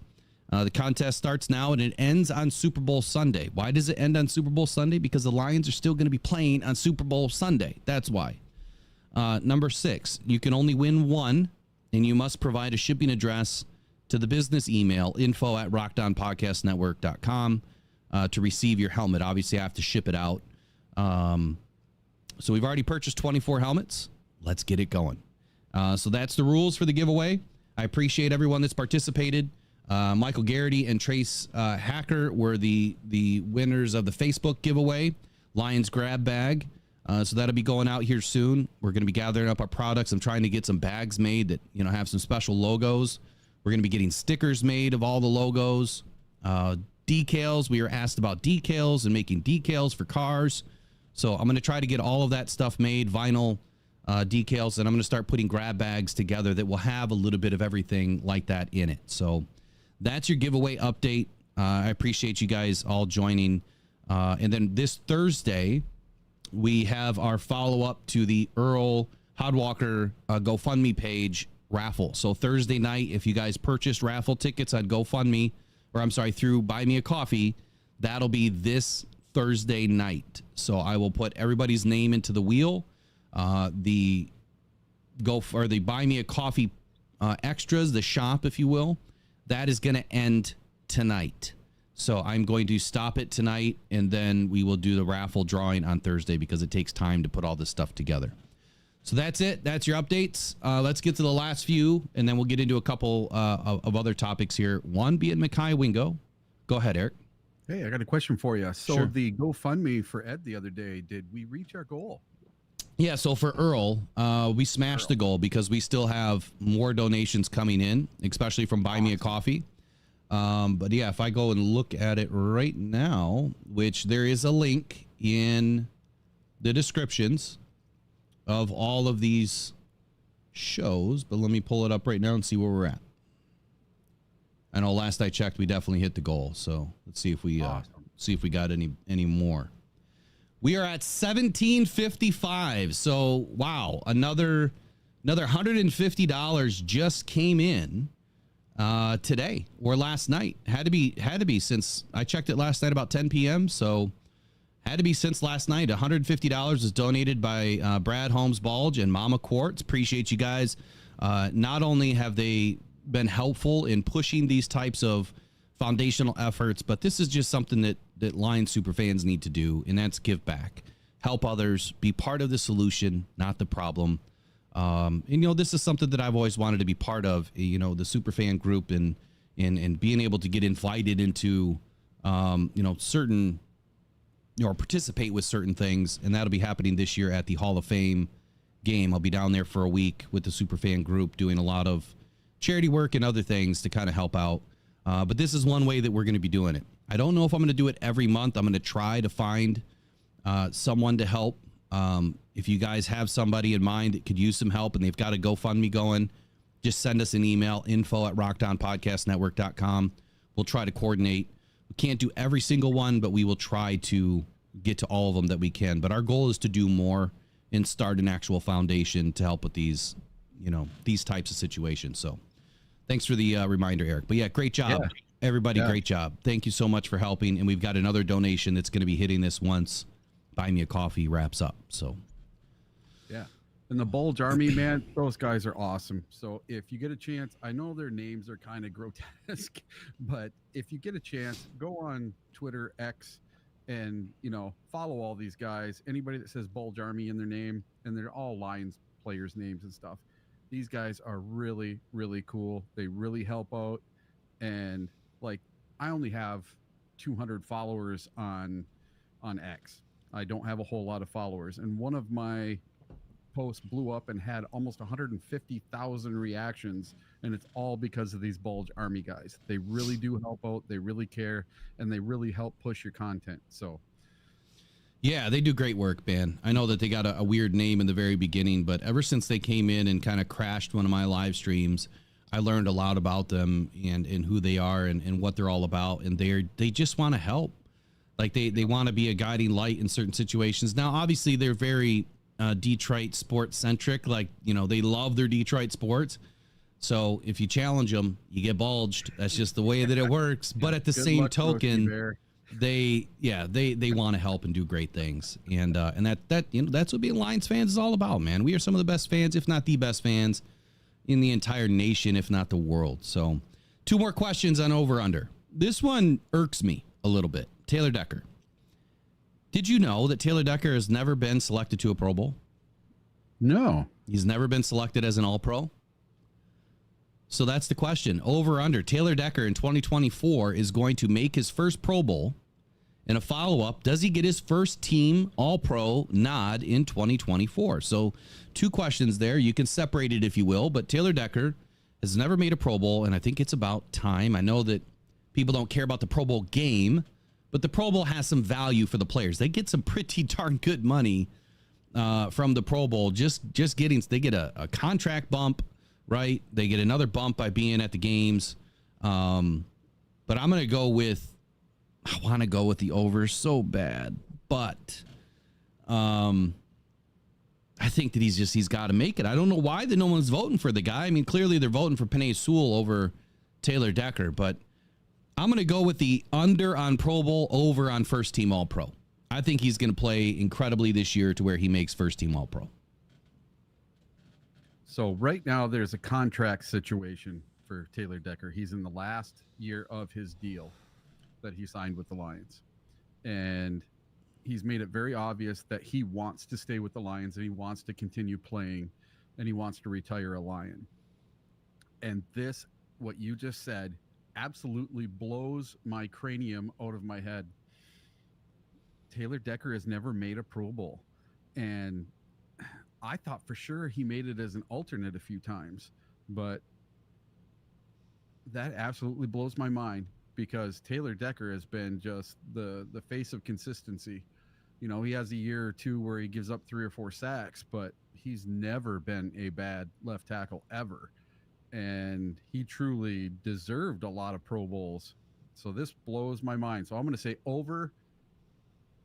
Speaker 1: The contest starts now, and it ends on Super Bowl Sunday. Why does it end on Super Bowl Sunday? Because the Lions are still going to be playing on Super Bowl Sunday. That's why. Number 6, you can only win one, and you must provide a shipping address to the business email, info@rockedonpodcastnetwork.com, to receive your helmet. Obviously, I have to ship it out. So we've already purchased 24 helmets. Let's get it going. So that's the rules for the giveaway. I appreciate everyone that's participated. Michael Garrity and Trace Hacker were the winners of the Facebook giveaway, Lions Grab Bag. So that'll be going out here soon. We're going to be gathering up our products. I'm trying to get some bags made that, have some special logos. We're going to be getting stickers made of all the logos. Decals. We were asked about decals and making decals for cars. So I'm going to try to get all of that stuff made, vinyl decals, and I'm going to start putting grab bags together that will have a little bit of everything like that in it. So that's your giveaway update. I appreciate you guys all joining. And then this Thursday, we have our follow-up to the Earl Hodwalker GoFundMe page raffle. So Thursday night, if you guys purchased raffle tickets on GoFundMe, through Buy Me a Coffee, that'll be this Thursday night. So I will put everybody's name into the wheel. The Buy Me a Coffee extras, the shop, if you will, that is going to end tonight. So I'm going to stop it tonight, and then we will do the raffle drawing on Thursday because it takes time to put all this stuff together. So that's it. That's your updates. Let's get to the last few, and then we'll get into a couple of other topics here. One being Mekhi Wingo. Go ahead, Eric.
Speaker 2: Hey, I got a question for you. So
Speaker 1: Sure.
Speaker 2: The GoFundMe for Ed the other day, did we reach our goal?
Speaker 1: Yeah, so for Earl, we smashed the goal because we still have more donations coming in, especially from Buy Me a Coffee. But yeah, if I go and look at it right now, which there is a link in the descriptions of all of these shows, but let me pull it up right now and see where we're at. I know last I checked, we definitely hit the goal. So let's see if we got any more. We are at 1755. So wow, another $150 just came in today or last night. Had to be since I checked it last night about 10 p.m. So had to be since last night. $150 was donated by Brad Holmes Bulge and Mama Quartz. Appreciate you guys. Not only have they been helpful in pushing these types of foundational efforts, but this is just something that Lions superfans need to do, and that's give back, help others, be part of the solution, not the problem. And this is something that I've always wanted to be part of, the superfan group and being able to get invited into certain or participate with certain things, and that'll be happening this year at the Hall of Fame game. I'll be down there for a week with the superfan group doing a lot of charity work and other things to kind of help out. But this is one way that we're going to be doing it. I don't know if I'm going to do it every month. I'm going to try to find someone to help. If you guys have somebody in mind that could use some help and they've got a GoFundMe going, just send us an email, info@rockdownpodcastnetwork.com. We'll try to coordinate. We can't do every single one, but we will try to get to all of them that we can. But our goal is to do more and start an actual foundation to help with these types of situations. So thanks for the reminder, Eric. But yeah, great job. Yeah. Everybody, great job. Thank you so much for helping. And we've got another donation that's going to be hitting this once Buy Me a Coffee wraps up. So
Speaker 2: yeah. And the Bulge Army, man, those guys are awesome. So if you get a chance, I know their names are kind of grotesque, but if you get a chance, go on Twitter, X, and, follow all these guys. Anybody that says Bulge Army in their name, and they're all Lions players' names and stuff. These guys are really, really cool. They really help out. And I only have 200 followers on X. I don't have a whole lot of followers. And one of my posts blew up and had almost 150,000 reactions. And it's all because of these Bulge Army guys. They really do help out. They really care. And they really help push your content. So
Speaker 1: yeah, they do great work, man. I know that they got a weird name in the very beginning, but ever since they came in and kind of crashed one of my live streams, I learned a lot about them and who they are and what they're all about. And they just want to help. They want to be a guiding light in certain situations. Now, obviously, they're very Detroit sports centric. They love their Detroit sports. So if you challenge them, you get bulged. That's just the way that it works. But at the same token, they want to help and do great things. And that's what being Lions fans is all about, man. We are some of the best fans, if not the best fans in the entire nation, if not the world. So 2 more questions on over under. This one irks me a little bit. Taylor Decker. Did you know that Taylor Decker has never been selected to a Pro Bowl?
Speaker 2: No.
Speaker 1: He's never been selected as an All-Pro. So that's the question. Over under. Taylor Decker in 2024 is going to make his first Pro Bowl And a follow-up, does he get his first team All-Pro nod in 2024? So 2 questions there. You can separate it if you will, but Taylor Decker has never made a Pro Bowl, and I think it's about time. I know that people don't care about the Pro Bowl game, but the Pro Bowl has some value for the players. They get some pretty darn good money from the Pro Bowl. They get a contract bump, right? They get another bump by being at the games. But I'm going to go with, I want to go with the over so bad, but I think that he's got to make it. I don't know why no one's voting for the guy. I mean, clearly they're voting for Penei Sewell over Taylor Decker, but I'm going to go with the under on Pro Bowl, over on first team All-Pro. I think he's going to play incredibly this year to where he makes first team All-Pro.
Speaker 2: So right now there's a contract situation for Taylor Decker. He's in the last year of his deal that he signed with the Lions. And he's made it very obvious that he wants to stay with the Lions and he wants to continue playing and he wants to retire a Lion. And this, what you just said, absolutely blows my cranium out of my head. Taylor Decker has never made a Pro Bowl. And I thought for sure he made it as an alternate a few times, but that absolutely blows my mind because Taylor Decker has been just the face of consistency. You know, he has a year or two where he gives up 3 or 4 sacks, but he's never been a bad left tackle ever. And he truly deserved a lot of Pro Bowls. So this blows my mind. So I'm going to say over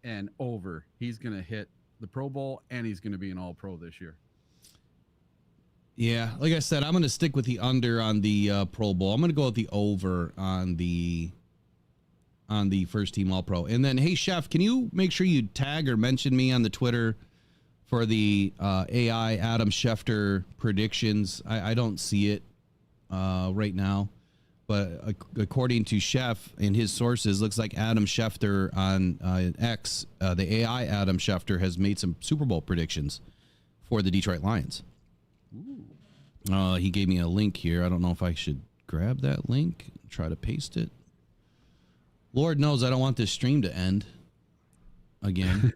Speaker 2: and over. He's going to hit the Pro Bowl and he's going to be an All-Pro this year.
Speaker 1: Yeah, like I said, I'm going to stick with the under on the Pro Bowl. I'm going to go with the over on the first team All-Pro. And then, hey, Chef, can you make sure you tag or mention me on the Twitter for the AI Adam Schefter predictions? I don't see it right now. But according to Chef and his sources, looks like Adam Schefter on X, the AI Adam Schefter, has made some Super Bowl predictions for the Detroit Lions. He gave me a link here. I don't know if I should grab that link, try to paste it. Lord knows I don't want this stream to end again.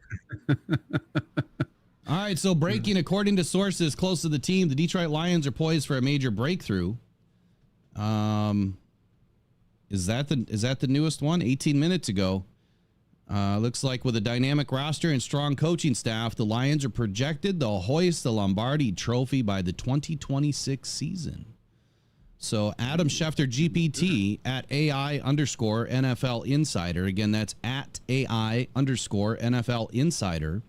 Speaker 1: All right, so breaking, according to sources close to the team, the Detroit Lions are poised for a major breakthrough. Is that the newest one? 18 minutes ago. Looks like with a dynamic roster and strong coaching staff, the Lions are projected to hoist the Lombardi Trophy by the 2026 season. So Adam Schefter GPT at AI_NFL Insider. Again, that's at AI_NFL Insider.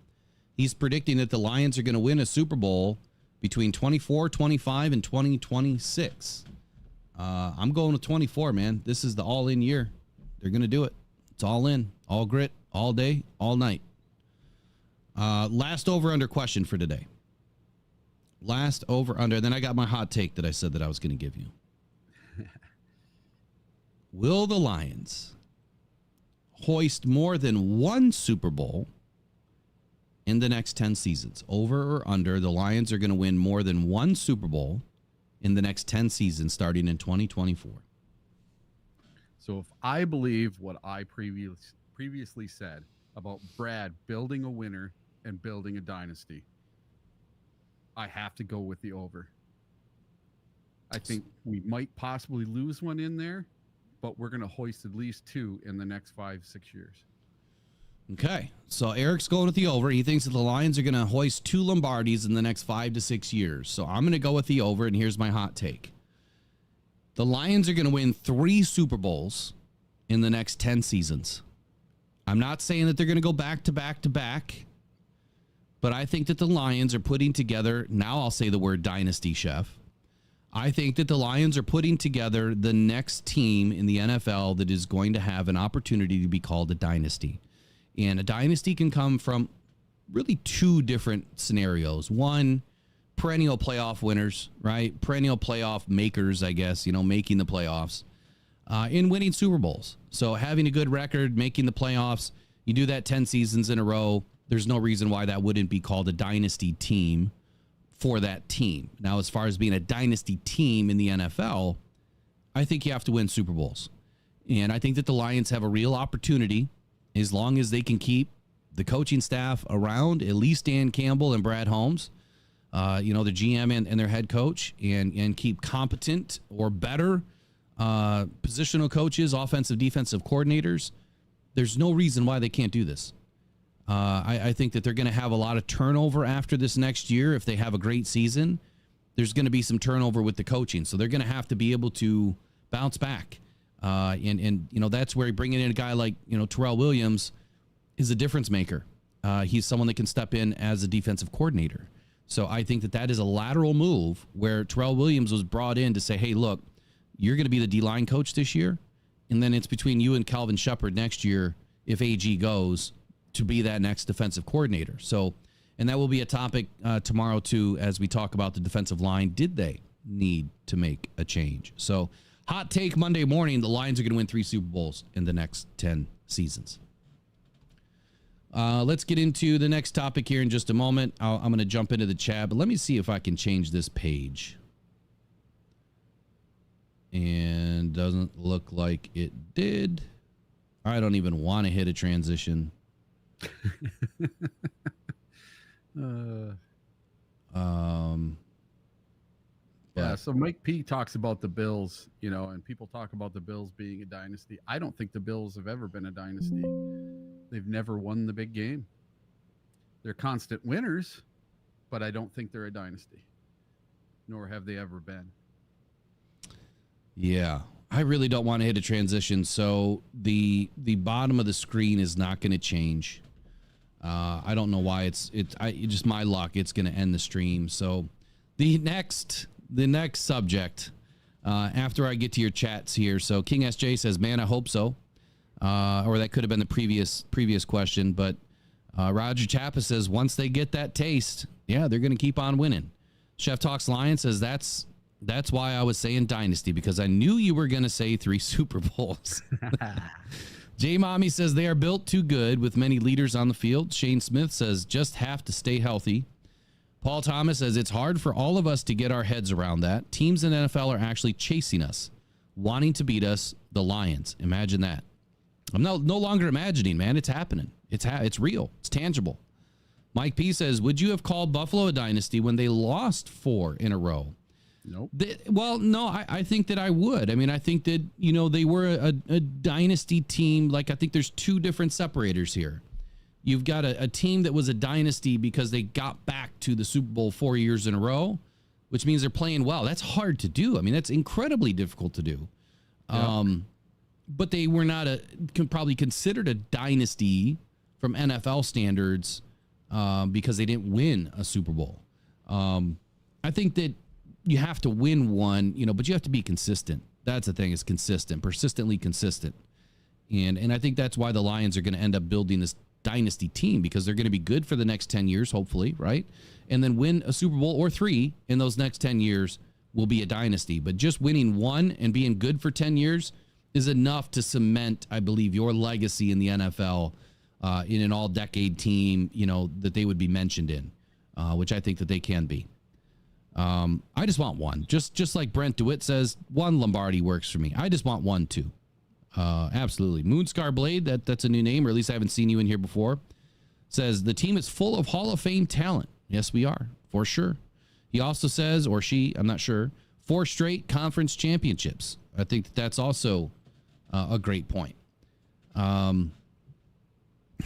Speaker 1: He's predicting that the Lions are going to win a Super Bowl between 24, 25, and 2026. I'm going with 24, man. This is the all-in year. They're going to do it. It's all in, all grit, all day, all night. Last over-under question for today. Last over-under. Then I got my hot take that I said that I was going to give you. Will the Lions hoist more than one Super Bowl in the next 10 seasons? Over or under, the Lions are going to win more than one Super Bowl in the next 10 seasons starting in 2024.
Speaker 2: So if I believe what I previously said about Brad building a winner and building a dynasty, I have to go with the over. I think we might possibly lose one in there, but we're going to hoist at least 2 in the next 5-6 years.
Speaker 1: Okay, so Eric's going with the over. He thinks that the Lions are going to hoist 2 Lombardis in the next 5 to 6 years. So I'm going to go with the over, and here's my hot take. The Lions are going to win 3 Super Bowls in the next 10 seasons. I'm not saying that they're going to go back to back to back, but I think that the Lions are putting together, now I'll say the word dynasty, Chef. I think that the Lions are putting together the next team in the NFL that is going to have an opportunity to be called a dynasty. And a dynasty can come from really 2 different scenarios. One, perennial playoff winners, right? Perennial playoff makers, I guess, making the playoffs in winning Super Bowls. So having a good record, making the playoffs, you do that 10 seasons in a row. There's no reason why that wouldn't be called a dynasty team for that team. Now, as far as being a dynasty team in the NFL, I think you have to win Super Bowls. And I think that the Lions have a real opportunity as long as they can keep the coaching staff around, at least Dan Campbell and Brad Holmes, the GM and their head coach, and keep competent or better positional coaches, offensive, defensive coordinators, there's no reason why they can't do this. I think that they're going to have a lot of turnover after this next year. If they have a great season, there's going to be some turnover with the coaching. So they're going to have to be able to bounce back. And that's where bringing in a guy like, Terrell Williams is a difference maker. He's someone that can step in as a defensive coordinator. So I think that is a lateral move where Terrell Williams was brought in to say, hey, look, you're going to be the D-line coach this year. And then it's between you and Calvin Shepard next year, if AG goes, to be that next defensive coordinator. So, and that will be a topic tomorrow too, as we talk about the defensive line. Did they need to make a change? So hot take Monday morning, the Lions are going to win 3 Super Bowls in the next 10 seasons. Let's get into the next topic here in just a moment. I'm going to jump into the chat, but let me see if I can change this page. And doesn't look like it did. I don't even want to hit a transition.
Speaker 2: So Mike P talks about the Bills, and people talk about the Bills being a dynasty. I don't think the Bills have ever been a dynasty. They've never won the big game. They're constant winners, but I don't think they're a dynasty, nor have they ever been.
Speaker 1: Yeah, I really don't want to hit a transition. So the bottom of the screen is not going to change. I don't know why it's just my luck. It's going to end the stream. So the next subject, after I get to your chats here. So King SJ says, man, I hope so. Or that could have been the previous question. But Roger Chappa says, once they get that taste, yeah, they're going to keep on winning. Chef Talks Lion says, that's why I was saying dynasty, because I knew you were going to say 3 Super Bowls. J Mommy says they are built too good with many leaders on the field. Shane Smith says just have to stay healthy. Paul Thomas says it's hard for all of us to get our heads around that. Teams in NFL are actually chasing us, wanting to beat us, the Lions. Imagine that. I'm no longer imagining, man. It's happening. It's real. It's tangible. Mike P says, would you have called Buffalo a dynasty when they lost 4 in a row?
Speaker 2: Nope.
Speaker 1: No, I think that I would. I mean, I think that, they were a dynasty team. Like, I think there's 2 different separators here. You've got a team that was a dynasty because they got back to the Super Bowl 4 years in a row, which means they're playing well. That's hard to do. I mean, that's incredibly difficult to do. Yeah. But they were not probably considered a dynasty from NFL standards because they didn't win a Super Bowl. I think that you have to win one, but you have to be consistent. That's the thing, is consistent, persistently consistent. And I think that's why the Lions are going to end up building this dynasty team, because they're going to be good for the next 10 years, hopefully, right? And then win a Super Bowl or 3 in those next 10 years will be a dynasty. But just winning 1 and being good for 10 years is enough to cement, I believe, your legacy in the NFL in an all-decade team, that they would be mentioned in, which I think that they can be. I just want 1. Just like Brent DeWitt says, 1 Lombardi works for me. I just want 1 too. Absolutely. Moonscar Blade, that's a new name, or at least I haven't seen you in here before, says the team is full of Hall of Fame talent. Yes, we are, for sure. He also says, or she, I'm not sure, 4 straight conference championships. I think that's also a great point. How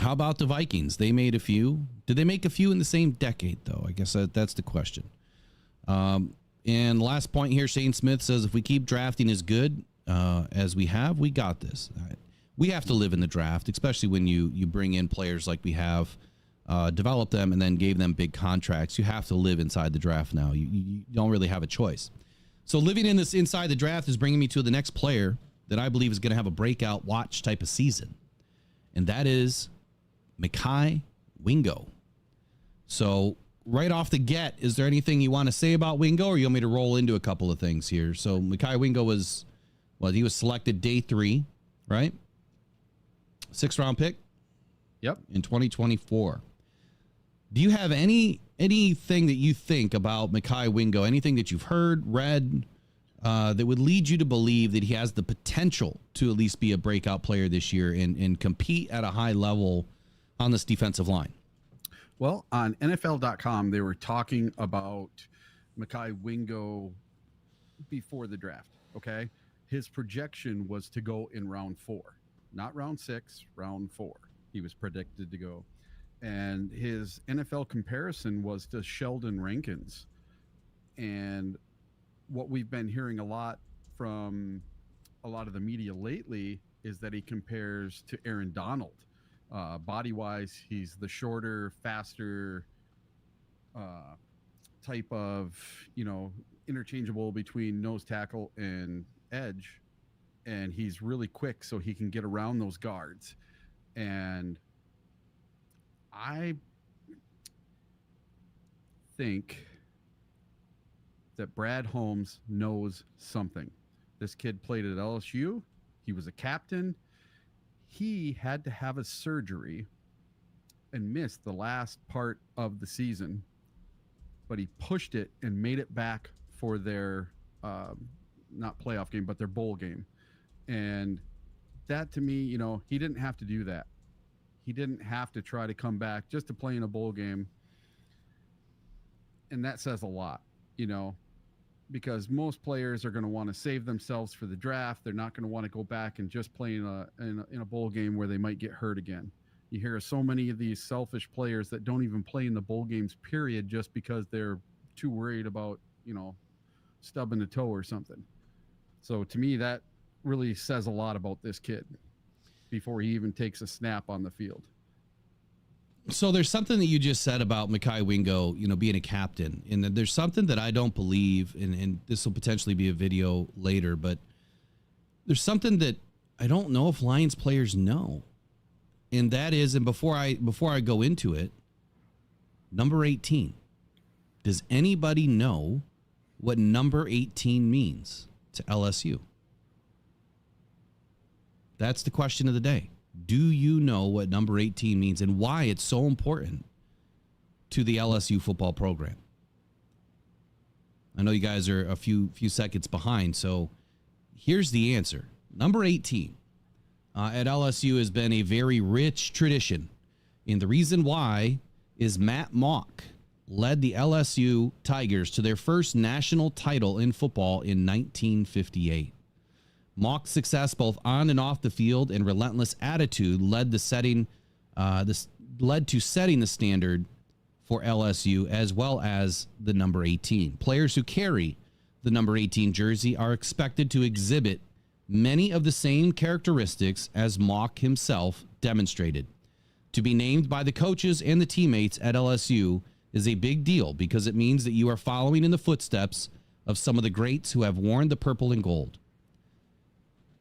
Speaker 1: about the Vikings? They made a few. Did they make a few in the same decade, though? I guess that's the question. And last point here, Shane Smith says, if we keep drafting as good as we have, we got this. We have to live in the draft, especially when you bring in players like we have, develop them, and then gave them big contracts. You have to live inside the draft now. You don't really have a choice. So living in this inside the draft is bringing me to the next player that I believe is going to have a breakout watch type of season. And that is Mekhi Wingo. So right off the get, is there anything you want to say about Wingo, or you want me to roll into a couple of things here? So Mekhi Wingo he was selected day 3, right? 6th round pick.
Speaker 2: Yep.
Speaker 1: In 2024. Do you have anything that you think about Mekhi Wingo? Anything that you've heard, read, that would lead you to believe that he has the potential to at least be a breakout player this year and compete at a high level on this defensive line?
Speaker 2: Well, on NFL.com, they were talking about Mekhi Wingo before the draft, okay? His projection was to go in round 4, not round 6, round 4. He was predicted to go. And his NFL comparison was to Sheldon Rankins. And what we've been hearing a lot from a lot of the media lately is that he compares to Aaron Donald. Body-wise, he's the shorter, faster type of, interchangeable between nose tackle and edge. And he's really quick, so he can get around those guards. And I think that Brad Holmes knows something. This kid played at LSU. He was a captain. He had to have a surgery and missed the last part of the season, but he pushed it and made it back for their not playoff game, but their bowl game. And that, to me, he didn't have to do that. He didn't have to try to come back just to play in a bowl game. And that says a lot, because most players are going to want to save themselves for the draft. They're not going to want to go back and just play in a bowl game where they might get hurt again. You hear so many of these selfish players that don't even play in the bowl games, period, just because they're too worried about, stubbing a toe or something. So to me, that really says a lot about this kid before he even takes a snap on the field.
Speaker 1: So there's something that you just said about Mekhi Wingo, being a captain, and there's something that I don't believe, and this will potentially be a video later, but there's something that I don't know if Lions players know. And that is, and before I go into it, number 18. Does anybody know what number 18 means to LSU? That's the question of the day. Do you know what number 18 means and why it's so important to the LSU football program? I know you guys are a few seconds behind, so here's the answer. Number 18 at LSU has been a very rich tradition, and the reason why is Matt Mock led the LSU Tigers to their first national title in football in 1958. Mock's success both on and off the field and relentless attitude led to setting the standard for LSU, as well as the number 18. Players who carry the number 18 jersey are expected to exhibit many of the same characteristics as Mock himself demonstrated. To be named by the coaches and the teammates at LSU is a big deal because it means that you are following in the footsteps of some of the greats who have worn the purple and gold.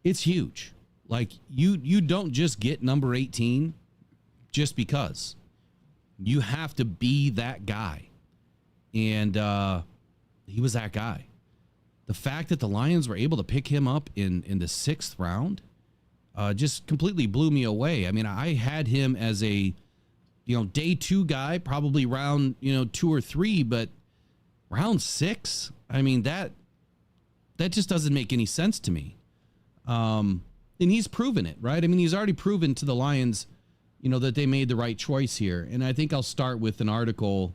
Speaker 1: It's huge. Like, you don't just get number 18 just because. You have to be that guy. And he was that guy. The fact that the Lions were able to pick him up in the 6th round just completely blew me away. I mean, I had him as a day 2 guy, probably round 2 or 3, but round 6, I mean, that just doesn't make any sense to me. And he's proven it, right? I mean, he's already proven to the Lions, that they made the right choice here. And I think I'll start with an article,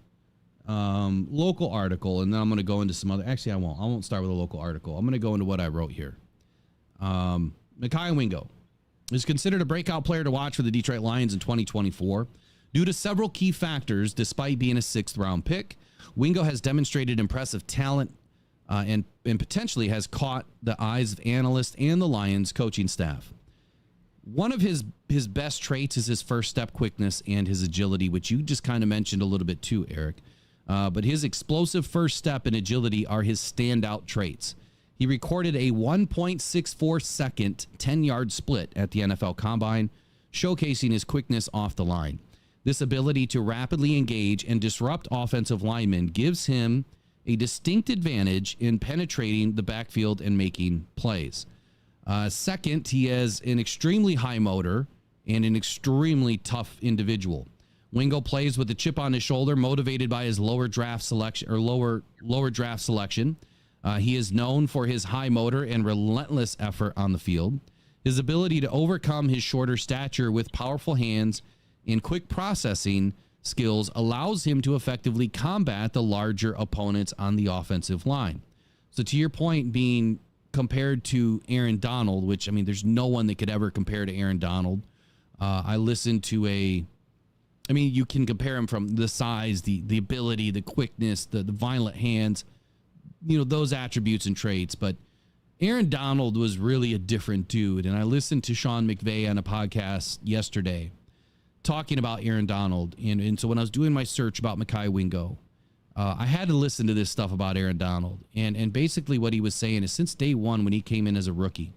Speaker 1: local article, and then I'm going to go into some other. Actually, I won't start with a local article. I'm going to go into what I wrote here. Mekhi Wingo is considered a breakout player to watch for the Detroit Lions in 2024 due to several key factors. Despite being a 6th round pick, Wingo has demonstrated impressive talent and potentially has caught the eyes of analysts and the Lions coaching staff. One of his best traits is his first step quickness and his agility, which you just kind of mentioned a little bit too, Eric. But his explosive first step and agility are his standout traits. He recorded a 1.64 second 10-yard split at the NFL Combine, showcasing his quickness off the line. This ability to rapidly engage and disrupt offensive linemen gives him a distinct advantage in penetrating the backfield and making plays. Second, he has an extremely high motor and an extremely tough individual. Wingo plays with a chip on his shoulder, motivated by his lower draft selection. He is known for his high motor and relentless effort on the field. His ability to overcome his shorter stature with powerful hands and quick processing skills allows him to effectively combat the larger opponents on the offensive line. So to your point, being compared to Aaron Donald, which, I mean, there's no one that could ever compare to Aaron Donald. I listened to you can compare him from the size, the ability, the quickness, the violent hands, those attributes and traits. But Aaron Donald was really a different dude. And I listened to Sean McVay on a podcast yesterday talking about Aaron Donald. And so when I was doing my search about Mekhi Wingo, I had to listen to this stuff about Aaron Donald. And basically what he was saying is since day one when he came in as a rookie,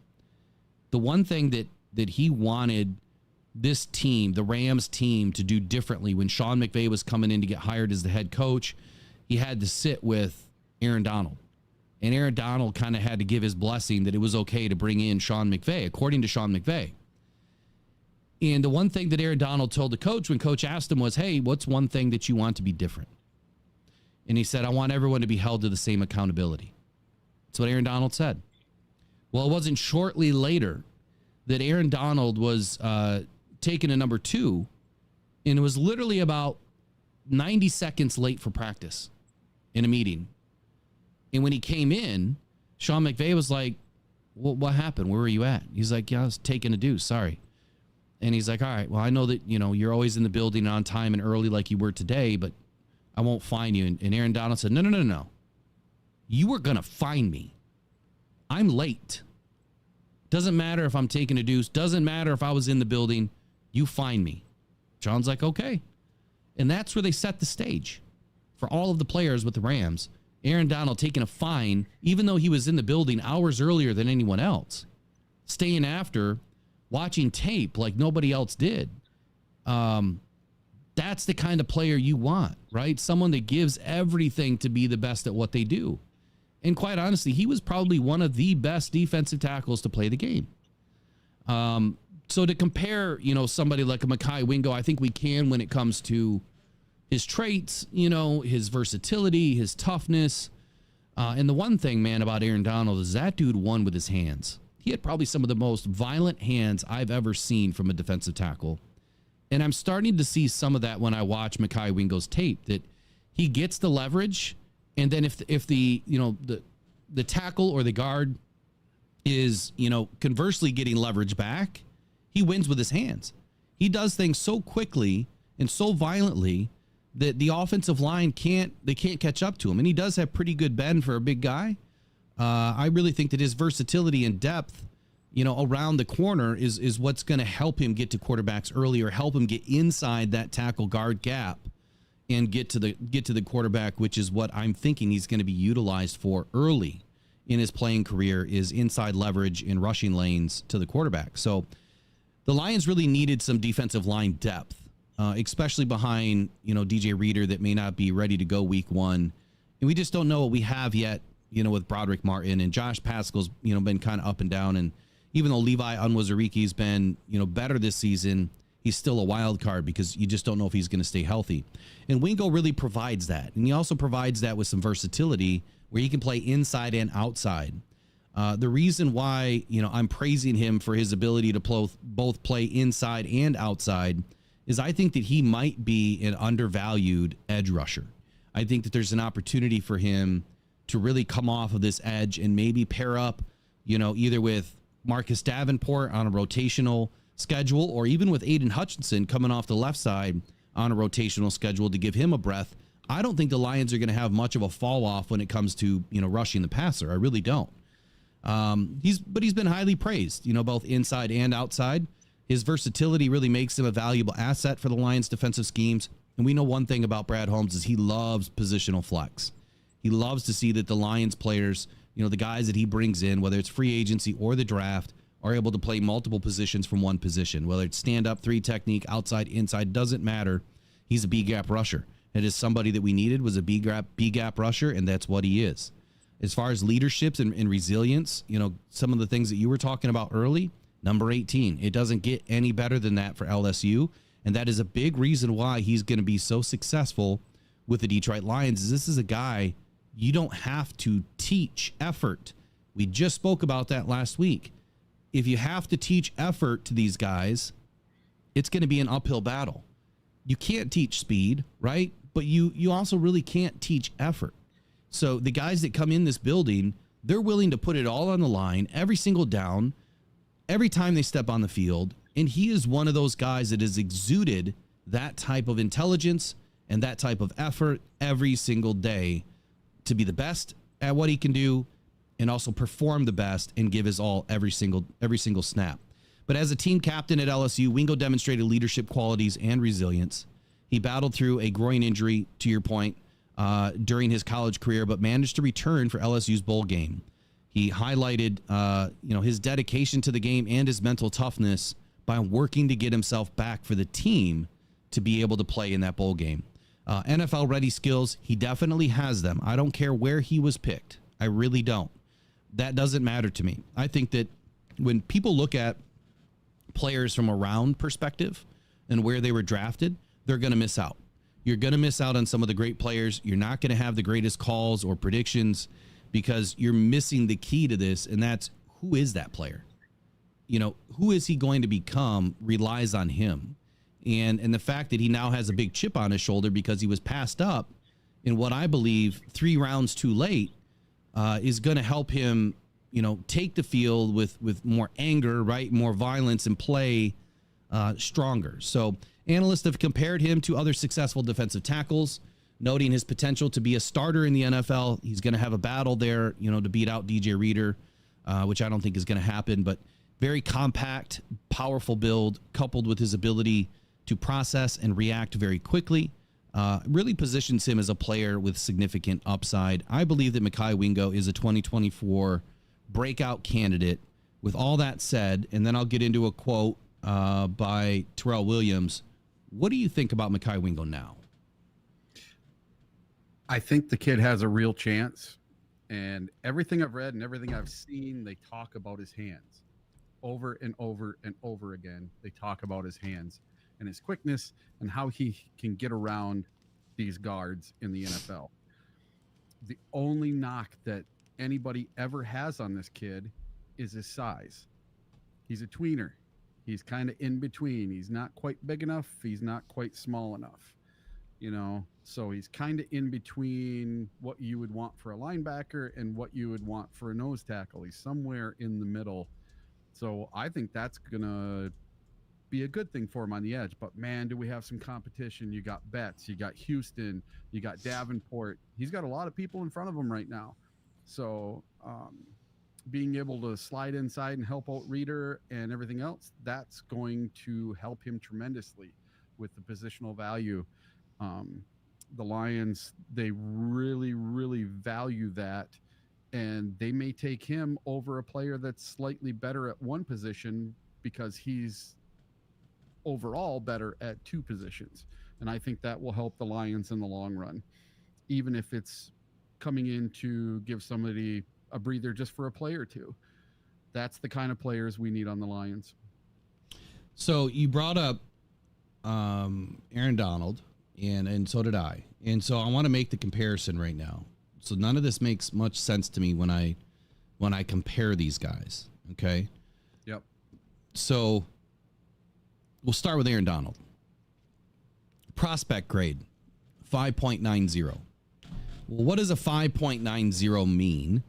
Speaker 1: the one thing that he wanted this team, the Rams team, to do differently when Sean McVay was coming in to get hired as the head coach, he had to sit with Aaron Donald. And Aaron Donald kind of had to give his blessing that it was okay to bring in Sean McVay, according to Sean McVay. And the one thing that Aaron Donald told the coach when coach asked him was, hey, what's one thing that you want to be different? And he said, I want everyone to be held to the same accountability. That's what Aaron Donald said. Well, it wasn't shortly later that Aaron Donald was taken to number 2, and it was literally about 90 seconds late for practice in a meeting. And when he came in, Sean McVay was like, well, what happened? Where were you at? He's like, yeah, I was taking a deuce. Sorry. And he's like, all right, well, I know that, you're always in the building on time and early like you were today, but I won't fine you. And Aaron Donald said, no. You were going to fine me. I'm late. Doesn't matter if I'm taking a deuce. Doesn't matter if I was in the building. You fine me. John's like, okay. And that's where they set the stage for all of the players with the Rams. Aaron Donald taking a fine, even though he was in the building hours earlier than anyone else, staying after, watching tape like nobody else did. That's the kind of player you want, right? Someone that gives everything to be the best at what they do. And quite honestly, he was probably one of the best defensive tackles to play the game. So to compare, somebody like a Mekhi Wingo, I think we can when it comes to his traits, his versatility, his toughness. And the one thing, man, about Aaron Donald is that dude won with his hands. He had probably some of the most violent hands I've ever seen from a defensive tackle. And I'm starting to see some of that when I watch Mekhi Wingo's tape, that he gets the leverage. And then if the tackle or the guard is, conversely getting leverage back, he wins with his hands. He does things so quickly and so violently that the offensive line can't catch up to him. And he does have pretty good bend for a big guy. I really think that his versatility and depth, around the corner is what's going to help him get to quarterbacks earlier, help him get inside that tackle guard gap and get to the quarterback, which is what I'm thinking he's going to be utilized for early in his playing career, is inside leverage in rushing lanes to the quarterback. So the Lions really needed some defensive line depth, especially behind, DJ Reader that may not be ready to go week 1. And we just don't know what we have yet, with Broderick Martin, and Josh Pascal's, been kind of up and down. And even though Levi Onwuzuriki's been, better this season, he's still a wild card because you just don't know if he's going to stay healthy. And Wingo really provides that. And he also provides that with some versatility where he can play inside and outside. The reason why, I'm praising him for his ability to both play inside and outside is I think that he might be an undervalued edge rusher. I think that there's an opportunity for him to really come off of this edge and maybe pair up, either with Marcus Davenport on a rotational schedule or even with Aiden Hutchinson coming off the left side on a rotational schedule to give him a breath. I don't think the Lions are going to have much of a fall off when it comes to, rushing the passer. I really don't. He's been highly praised, both inside and outside. His versatility really makes him a valuable asset for the Lions defensive schemes. And we know one thing about Brad Holmes is he loves positional flex. He loves to see that the Lions players, the guys that he brings in, whether it's free agency or the draft, are able to play multiple positions from one position, whether it's stand up, 3 technique, outside, inside, doesn't matter. He's a B gap rusher. It is somebody that we needed was a B gap rusher. And that's what he is. As far as leaderships and resilience, some of the things that you were talking about early, number 18, it doesn't get any better than that for LSU. And that is a big reason why he's going to be so successful with the Detroit Lions. This is a guy You don't have to teach effort. We just spoke about that last week. If you have to teach effort to these guys, it's going to be an uphill battle. You can't teach speed, right? But you also really can't teach effort. So the guys that come in this building, they're willing to put it all on the line every single down, every time they step on the field. And he is one of those guys that has exuded that type of intelligence and that type of effort every single day to be the best at what he can do and also perform the best and give his all every single snap. But as a team captain at LSU, Wingo demonstrated leadership qualities and resilience. He battled through a groin injury, to your point, during his college career, but managed to return for LSU's bowl game. He highlighted, his dedication to the game and his mental toughness by working to get himself back for the team to be able to play in that bowl game. NFL ready skills, he definitely has them. I don't care where he was picked. I really don't. That doesn't matter to me. I think that when people look at players from a round perspective and where they were drafted, they're going to miss out. You're going to miss out on some of the great players. You're not going to have the greatest calls or predictions because you're missing the key to this, and that's who is that player? Who is he going to become relies on him. And the fact that he now has a big chip on his shoulder because he was passed up in what I believe 3 rounds too late is going to help him, take the field with more anger, right? More violence and play stronger. So analysts have compared him to other successful defensive tackles, noting his potential to be a starter in the NFL. He's going to have a battle there, to beat out DJ Reader, which I don't think is going to happen, but very compact, powerful build coupled with his ability to process and react very quickly. Really positions him as a player with significant upside. I believe that Mekhi Wingo is a 2024 breakout candidate. With all that said, and then I'll get into a quote by Terrell Williams. What do you think about Mekhi Wingo now?
Speaker 2: I think the kid has a real chance. And everything I've read and everything I've seen, they talk about his hands. Over and over and over again, they talk about his hands and his quickness and how he can get around these guards in the NFL. The only knock that anybody ever has on this kid is his size. He's a tweener. He's kind of in between. He's not quite big enough. He's not quite small enough, so he's kind of in between what you would want for a linebacker and what you would want for a nose tackle. He's somewhere in the middle. So I think that's going to be a good thing for him on the edge. But, man, do we have some competition. You got Betts, you got Houston, you got Davenport. He's got a lot of people in front of him right now. So being able to slide inside and help out Reader and everything else, that's going to help him tremendously with the positional value. The Lions, they really, really value that. And they may take him over a player that's slightly better at one position because he's overall better at 2 positions. And I think that will help the Lions in the long run, even if it's coming in to give somebody a breather just for a play or 2. That's the kind of players we need on the Lions.
Speaker 1: So you brought up Aaron Donald, and so did I. And so I want to make the comparison right now. So none of this makes much sense to me when I compare these guys. Okay.
Speaker 2: Yep. So
Speaker 1: we'll start with Aaron Donald. Prospect grade, 5.90. Well, what does a 5.90 mean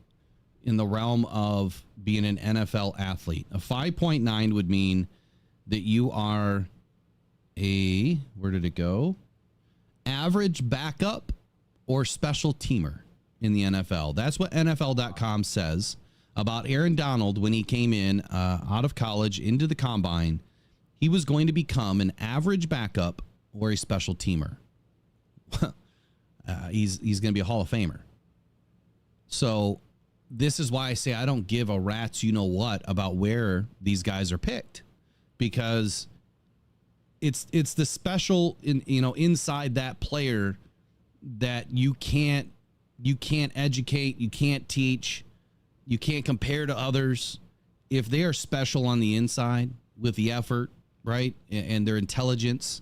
Speaker 1: in the realm of being an NFL athlete? A 5.9 would mean that you are where did it go? Average backup or special teamer in the NFL. That's what NFL.com says about Aaron Donald when he came in out of college into the combine. He was going to become an average backup or a special teamer. He's going to be a Hall of Famer. So this is why I say I don't give a rat's you-know-what about where these guys are picked, because it's the special inside that player that you can't educate, you can't teach, you can't compare to others. If they are special on the inside with the effort, right, and their intelligence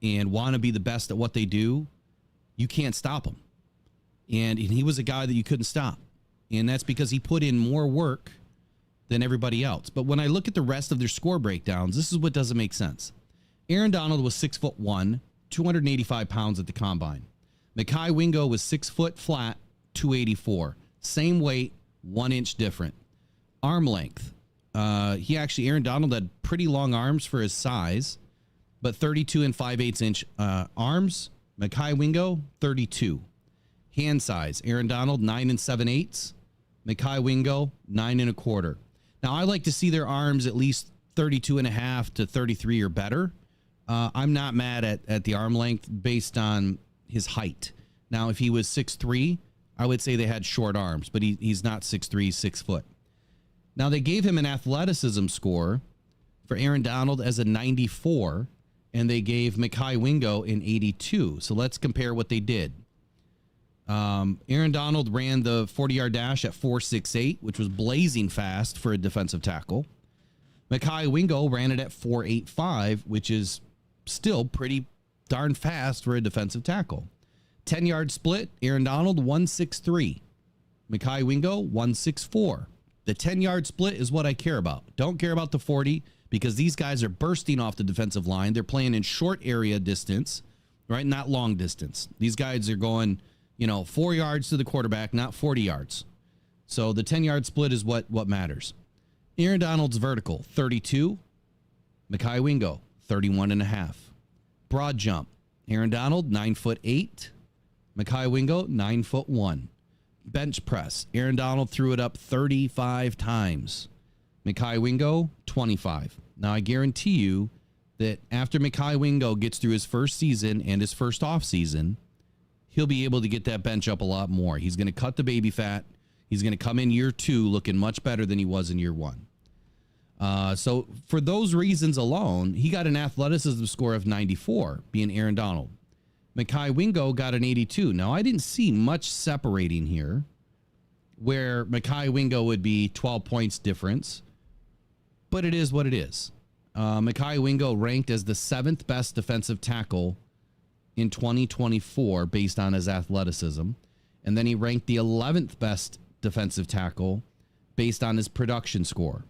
Speaker 1: and want to be the best at what they do, you can't stop them. And he was a guy that you couldn't stop. And that's because he put in more work than everybody else. But when I look at the rest of their score breakdowns, this is what doesn't make sense. Aaron Donald was 6'1", 285 pounds at the combine. Mekhi Wingo was 6 foot flat, 284. Same weight, 1 inch different. Arm length. Aaron Donald had pretty long arms for his size, but 32 and 5/8 inch arms. Mekhi Wingo, 32. Hand size. Aaron Donald, 9 and 7/8. Mekhi Wingo, 9 and 1/4. Now, I like to see their arms at least 32 and a half to 33 or better. I'm not mad at the arm length based on his height. Now, if he was 6'3", I would say they had short arms, but he's not 6'3", 6 foot. Now, they gave him an athleticism score for Aaron Donald as a 94, and they gave Mekhi Wingo an 82. So let's compare what they did. Aaron Donald ran the 40-yard dash at 4.68, which was blazing fast for a defensive tackle. Mekhi Wingo ran it at 4.85, which is still pretty darn fast for a defensive tackle. 10-yard split, Aaron Donald, 1.63. Mekhi Wingo, 1.64. The 10-yard split is what I care about. Don't care about the 40 because these guys are bursting off the defensive line. They're playing in short area distance, right? Not long distance. These guys are going, 4 yards to the quarterback, not 40 yards. So the 10-yard split is what matters. Aaron Donald's vertical, 32. Mekhi Wingo, 31 and a half. Broad jump. Aaron Donald, 9'8". Mekhi Wingo, 9'1". Bench press. Aaron Donald threw it up 35 times. Mekhi Wingo, 25. Now, I guarantee you that after Mekhi Wingo gets through his first season and his first off season, he'll be able to get that bench up a lot more. He's going to cut the baby fat. He's going to come in year 2 looking much better than he was in year 1. So for those reasons alone, he got an athleticism score of 94, being Aaron Donald. Mekhi Wingo got an 82. Now, I didn't see much separating here where Mekhi Wingo would be 12 points difference, but it is what it is. Mekhi Wingo ranked as the 7th best defensive tackle in 2024 based on his athleticism, and then he ranked the 11th best defensive tackle based on his production score.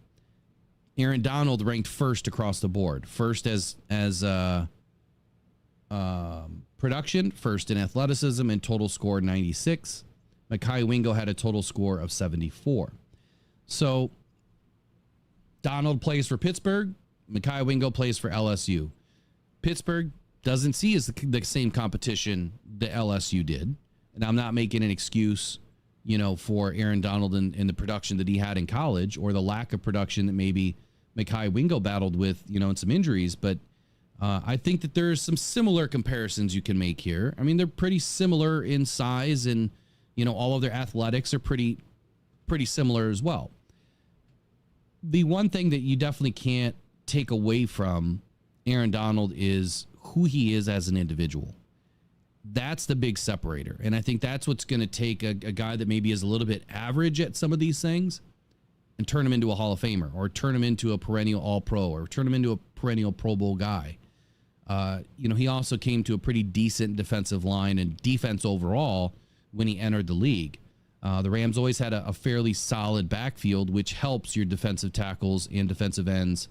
Speaker 1: Aaron Donald ranked first across the board, first as production, first in athleticism, and total score 96. Mekhi Wingo had a total score of 74. So Donald plays for Pittsburgh. Mekhi Wingo plays for LSU. Pittsburgh doesn't see as the same competition that LSU did. And I'm not making an excuse, for Aaron Donald and the production that he had in college or the lack of production that maybe Mekhi Wingo battled with, and some injuries. But I think that there's some similar comparisons you can make here. I mean, they're pretty similar in size and, all of their athletics are pretty similar as well. The one thing that you definitely can't take away from Aaron Donald is who he is as an individual. That's the big separator. And I think that's what's going to take a guy that maybe is a little bit average at some of these things and turn him into a Hall of Famer or turn him into a perennial All-Pro or turn him into a perennial Pro Bowl guy. He also came to a pretty decent defensive line and defense overall when he entered the league. The Rams always had a fairly solid backfield, which helps your defensive tackles and defensive ends,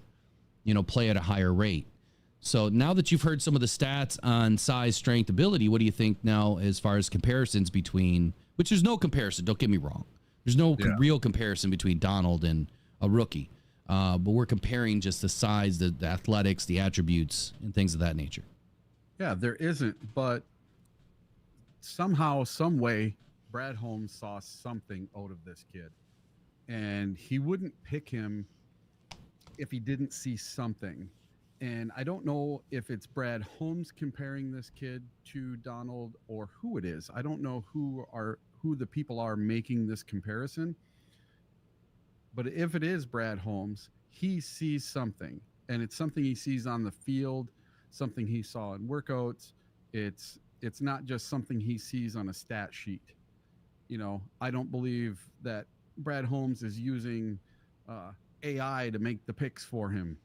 Speaker 1: play at a higher rate. So now that you've heard some of the stats on size, strength, ability, what do you think now as far as comparisons between, which there's no comparison, don't get me wrong. There's no real comparison between Donald and a rookie. But we're comparing just the size, the athletics, the attributes, and things of that nature.
Speaker 2: Yeah, there isn't. But somehow, some way, Brad Holmes saw something out of this kid. And he wouldn't pick him if he didn't see something. And I don't know if it's Brad Holmes comparing this kid to Donald or who it is. I don't know who the people are making this comparison. But if it is Brad Holmes, he sees something, and it's something he sees on the field, something he saw in workouts. It's not just something he sees on a stat sheet. I don't believe that Brad Holmes is using AI to make the picks for him.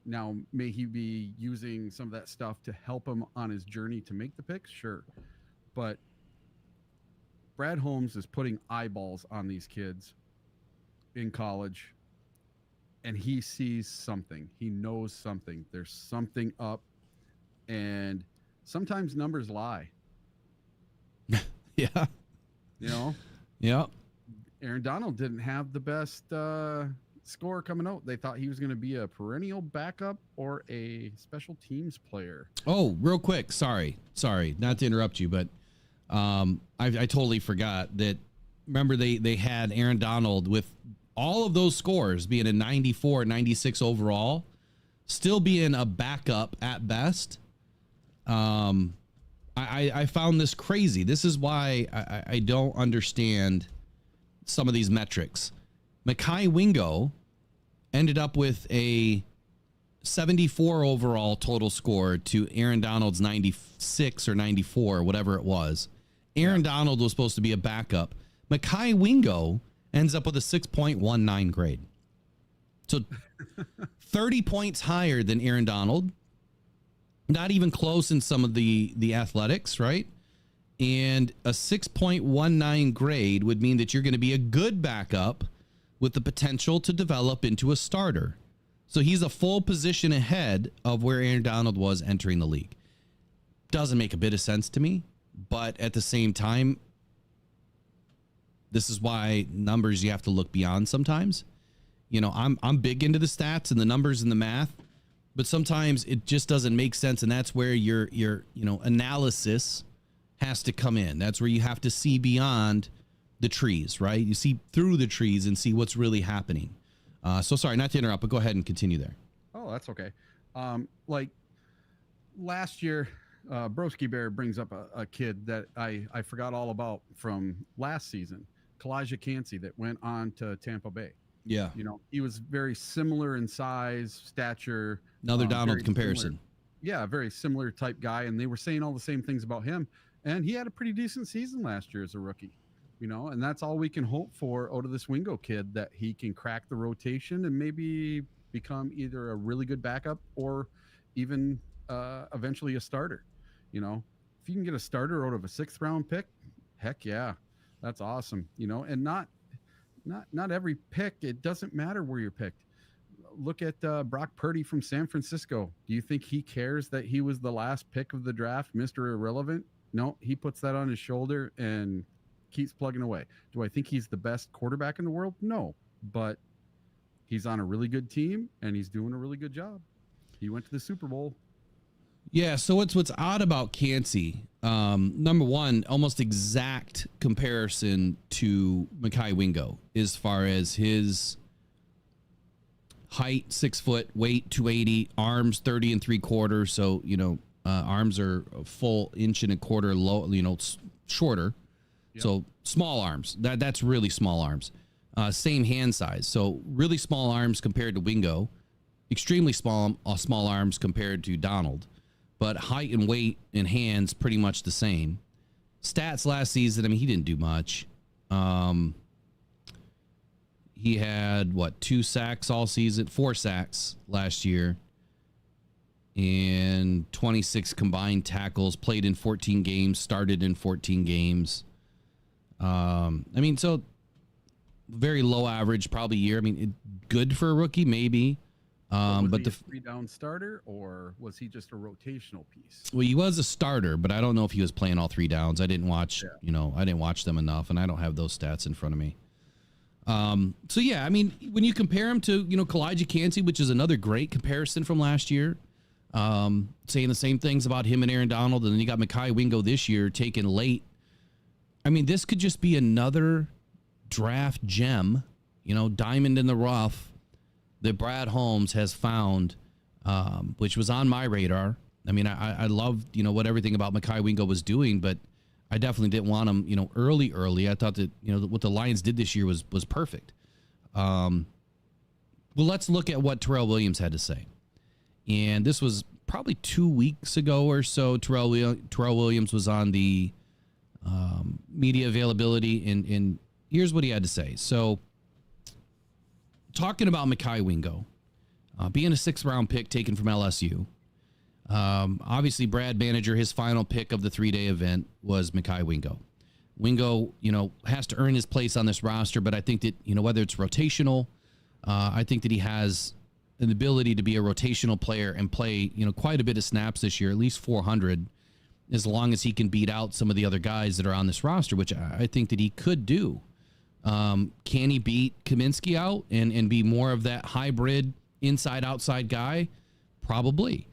Speaker 2: Now, may he be using some of that stuff to help him on his journey to make the picks? Sure. But Brad Holmes is putting eyeballs on these kids in college, and he sees something. He knows something. There's something up, and sometimes numbers lie.
Speaker 1: Yeah.
Speaker 2: You know?
Speaker 1: Yeah.
Speaker 2: Aaron Donald didn't have the best score coming out. They thought he was going to be a perennial backup or a special teams player.
Speaker 1: Oh, real quick. Sorry, not to interrupt you, but I totally forgot that. Remember, they had Aaron Donald with all of those scores being a 94, 96 overall, still being a backup at best. I found this crazy. This is why I don't understand some of these metrics. Mekhi Wingo ended up with a 74 overall total score to Aaron Donald's 96 or 94, whatever it was. Aaron Donald was supposed to be a backup. Mekhi Wingo ends up with a 6.19 grade. So 30 points higher than Aaron Donald. Not even close in some of the athletics, right? And a 6.19 grade would mean that you're going to be a good backup with the potential to develop into a starter. So he's a full position ahead of where Aaron Donald was entering the league. Doesn't make a bit of sense to me, but at the same time, this is why numbers you have to look beyond sometimes. You know, I'm big into the stats and the numbers and the math, but sometimes it just doesn't make sense, and that's where your analysis has to come in. That's where you have to see beyond the trees, right? You see through the trees and see what's really happening. So sorry, not to interrupt, but go ahead and continue there.
Speaker 2: Oh, that's okay. Like last year, Broski Bear brings up a kid that I forgot all about from last season, Kalijah Cansey, that went on to Tampa Bay.
Speaker 1: Yeah.
Speaker 2: You know, he was very similar in size, stature.
Speaker 1: Another Donald comparison.
Speaker 2: Yeah, very similar type guy. And they were saying all the same things about him. And he had a pretty decent season last year as a rookie, you know, and that's all we can hope for out of this Wingo kid, that he can crack the rotation and maybe become either a really good backup or even eventually a starter. You know, if you can get a starter out of a 6th round pick, heck yeah, that's awesome. You know, and not every pick. It doesn't matter where you're picked. Look at Brock Purdy from San Francisco. Do you think he cares that he was the last pick of the draft, Mr. Irrelevant? No, he puts that on his shoulder and keeps plugging away. Do I think he's the best quarterback in the world? No, but he's on a really good team and he's doing a really good job. He went to the Super Bowl.
Speaker 1: Yeah, so what's odd about Cansey, number one, almost exact comparison to Mekhi Wingo as far as his height, 6 foot, weight 280, arms 30 3/4. So, you know, arms are a full 1 1/4 low, you know, shorter. Yep. So small arms. That's really small arms. Same hand size. So really small arms compared to Wingo. Extremely small arms compared to Donald. But height and weight and hands pretty much the same. Stats last season, I mean, he didn't do much. He had, 2 sacks all season, 4 sacks last year, and 26 combined tackles, played in 14 games, started in 14 games. I mean, so very low average, probably year. I mean, good for a rookie, maybe.
Speaker 2: Was
Speaker 1: but
Speaker 2: he
Speaker 1: the
Speaker 2: a 3-down starter, or was he just a rotational piece?
Speaker 1: well, he was a starter, but I don't know if he was playing all 3 downs. I didn't watch, I didn't watch them enough, and I don't have those stats in front of me. So yeah, I mean, when you compare him to, Kalijah Cansey, which is another great comparison from last year, saying the same things about him and Aaron Donald, and then you got Mekhi Wingo this year taken late. I mean, this could just be another draft gem, diamond in the rough that Brad Holmes has found, which was on my radar. I mean, I loved, what everything about Mekhi Wingo was doing, but I definitely didn't want him, early. I thought that, what the Lions did this year was perfect. Well, let's look at what Terrell Williams had to say. And this was probably 2 weeks ago or so. Terrell Williams was on the media availability, and here's what he had to say. So, talking about Mekhi Wingo, being a 6th round pick taken from LSU, obviously Brad Manager, his final pick of the 3-day event was Mekhi Wingo. Wingo, has to earn his place on this roster, but I think that, whether it's rotational, I think that he has an ability to be a rotational player and play, quite a bit of snaps this year, at least 400, as long as he can beat out some of the other guys that are on this roster, which I think that he could do. Can he beat Kaminsky out and be more of that hybrid inside-outside guy? Probably.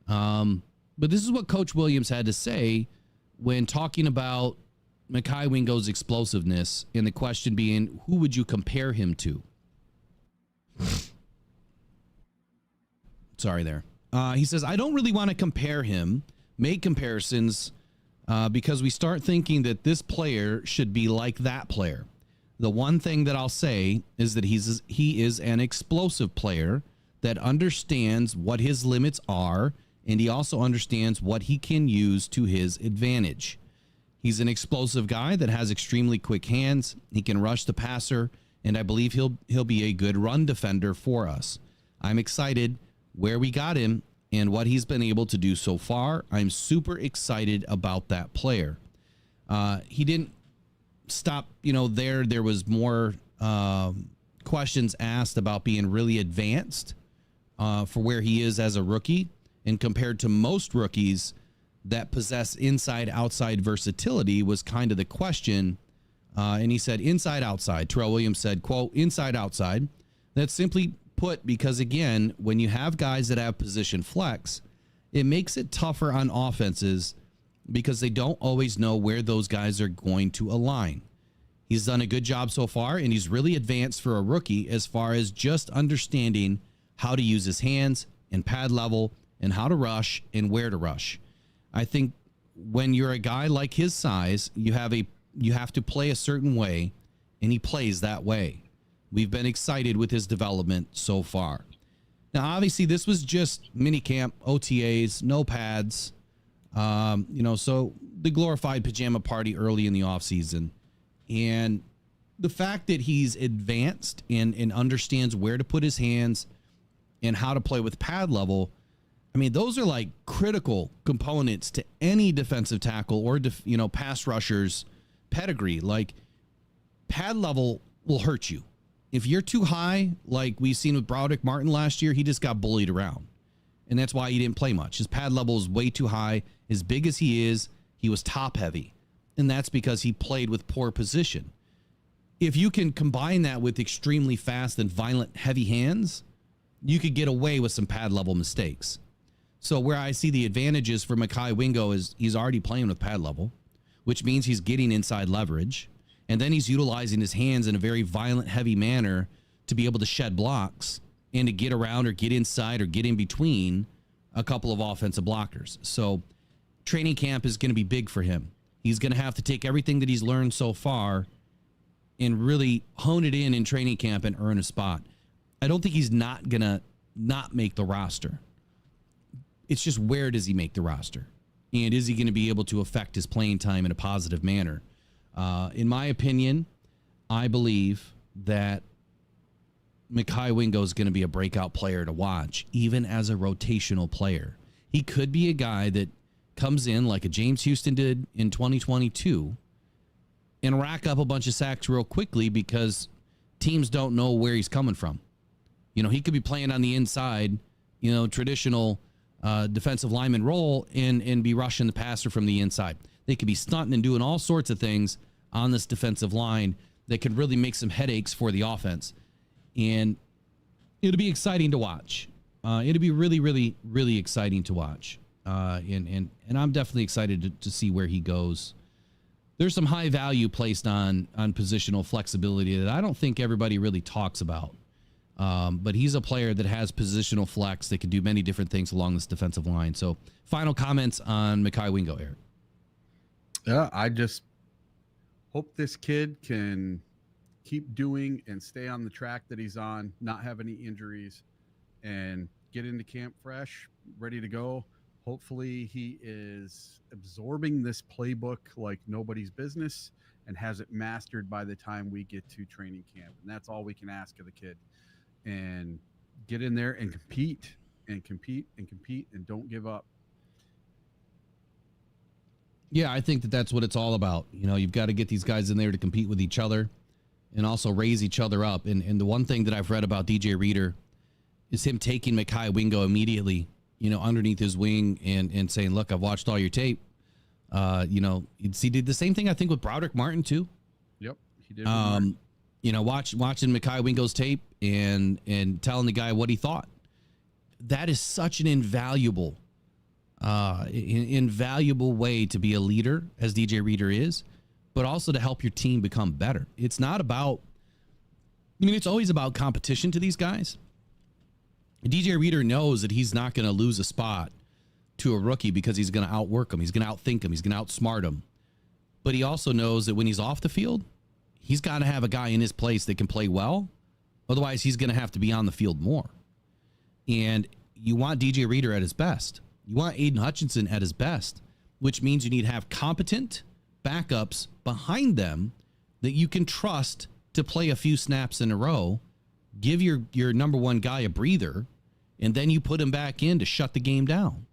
Speaker 1: But this is what Coach Williams had to say when talking about Mekhi Wingo's explosiveness, and the question being, who would you compare him to? Sorry there. He says, I don't really want to compare him, make comparisons, because we start thinking that this player should be like that player. The one thing that I'll say is that he is an explosive player that understands what his limits are, and he also understands what he can use to his advantage. He's an explosive guy that has extremely quick hands. He can rush the passer, and I believe he'll be a good run defender for us. I'm excited where we got him and what he's been able to do so far. I'm super excited about that player. He didn't stop, there. There was more questions asked about being really advanced for where he is as a rookie, and compared to most rookies that possess inside-outside versatility was kind of the question. And he said inside-outside. Terrell Williams said, quote, inside-outside. That's simply put because, again, when you have guys that have position flex, it makes it tougher on offenses because they don't always know where those guys are going to align. He's done a good job so far, and he's really advanced for a rookie as far as just understanding how to use his hands and pad level and how to rush and where to rush. I think when you're a guy like his size, you have to play a certain way, and he plays that way. We've been excited with his development so far. Now, obviously, this was just minicamp, OTAs, no pads, so the glorified pajama party early in the offseason. And the fact that he's advanced and understands where to put his hands and how to play with pad level, I mean, those are like critical components to any defensive tackle or, pass rusher's pedigree. Like, pad level will hurt you. If you're too high, like we've seen with Broderick Martin last year, he just got bullied around. And that's why he didn't play much. His pad level is way too high. As big as he is, he was top heavy. And that's because he played with poor position. If you can combine that with extremely fast and violent heavy hands, you could get away with some pad level mistakes. So where I see the advantages for Mekhi Wingo is he's already playing with pad level, which means he's getting inside leverage. And then he's utilizing his hands in a very violent, heavy manner to be able to shed blocks and to get around or get inside or get in between a couple of offensive blockers. So training camp is going to be big for him. He's going to have to take everything that he's learned so far and really hone it in training camp and earn a spot. I don't think he's not going to not make the roster. It's just, where does he make the roster? And is he going to be able to affect his playing time in a positive manner? In my opinion, I believe that Mekhi Wingo is going to be a breakout player to watch, even as a rotational player. He could be a guy that comes in like a James Houston did in 2022 and rack up a bunch of sacks real quickly because teams don't know where he's coming from. He could be playing on the inside, traditional defensive lineman role and be rushing the passer from the inside. They could be stunting and doing all sorts of things on this defensive line that could really make some headaches for the offense. And it'll be exciting to watch. It'll be really, really, really exciting to watch. And I'm definitely excited to see where he goes. There's some high value placed on positional flexibility that I don't think everybody really talks about. But he's a player that has positional flex that can do many different things along this defensive line. So final comments on Mekhi Wingo, Eric.
Speaker 2: Yeah, I just hope this kid can keep doing and stay on the track that he's on, not have any injuries, and get into camp fresh, ready to go. Hopefully he is absorbing this playbook like nobody's business and has it mastered by the time we get to training camp. And that's all we can ask of the kid. And get in there and compete and compete and compete and don't give up.
Speaker 1: Yeah, I think that that's what it's all about. You know, you've got to get these guys in there to compete with each other and also raise each other up. And the one thing that I've read about DJ Reader is him taking Mekhi Wingo immediately, you know, underneath his wing and saying, look, I've watched all your tape. You know, he did the same thing, I think, with Broderick Martin, too.
Speaker 2: Yep, he did.
Speaker 1: You know, watching Mekhi Wingo's tape and telling the guy what he thought. That is such an invaluable way to be a leader, as DJ Reader is, but also to help your team become better. It's not about, I mean, it's always about competition to these guys. DJ Reader knows that he's not going to lose a spot to a rookie because he's going to outwork him. He's going to outthink him. He's going to outsmart him. But he also knows that when he's off the field, he's got to have a guy in his place that can play well. Otherwise, he's going to have to be on the field more. And you want DJ Reader at his best. You want Aiden Hutchinson at his best, which means you need to have competent backups behind them that you can trust to play a few snaps in a row, give your number one guy a breather, and then you put him back in to shut the game down.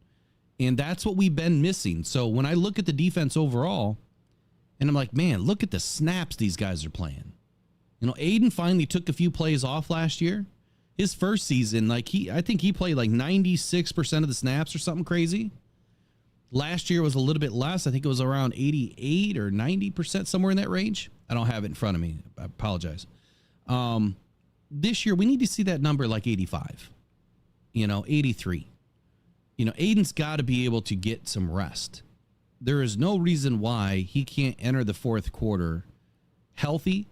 Speaker 1: And that's what we've been missing. So when I look at the defense overall, and I'm like, man, look at the snaps these guys are playing. You know, Aiden finally took a few plays off last year. His first season, I think he played like 96% of the snaps or something crazy. Last year was a little bit less. I think it was around 88 or 90%, somewhere in that range. I don't have it in front of me. I apologize. This year, we need to see that number like 85, 83. Aiden's got to be able to get some rest. There is no reason why he can't enter the fourth quarter healthy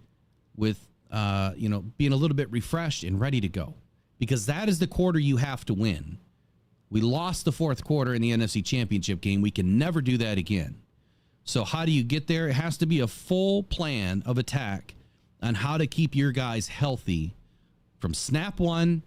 Speaker 1: with, being a little bit refreshed and ready to go, because that is the quarter you have to win. We lost the fourth quarter in the NFC Championship game. We can never do that again. So how do you get there? It has to be a full plan of attack on how to keep your guys healthy from snap 1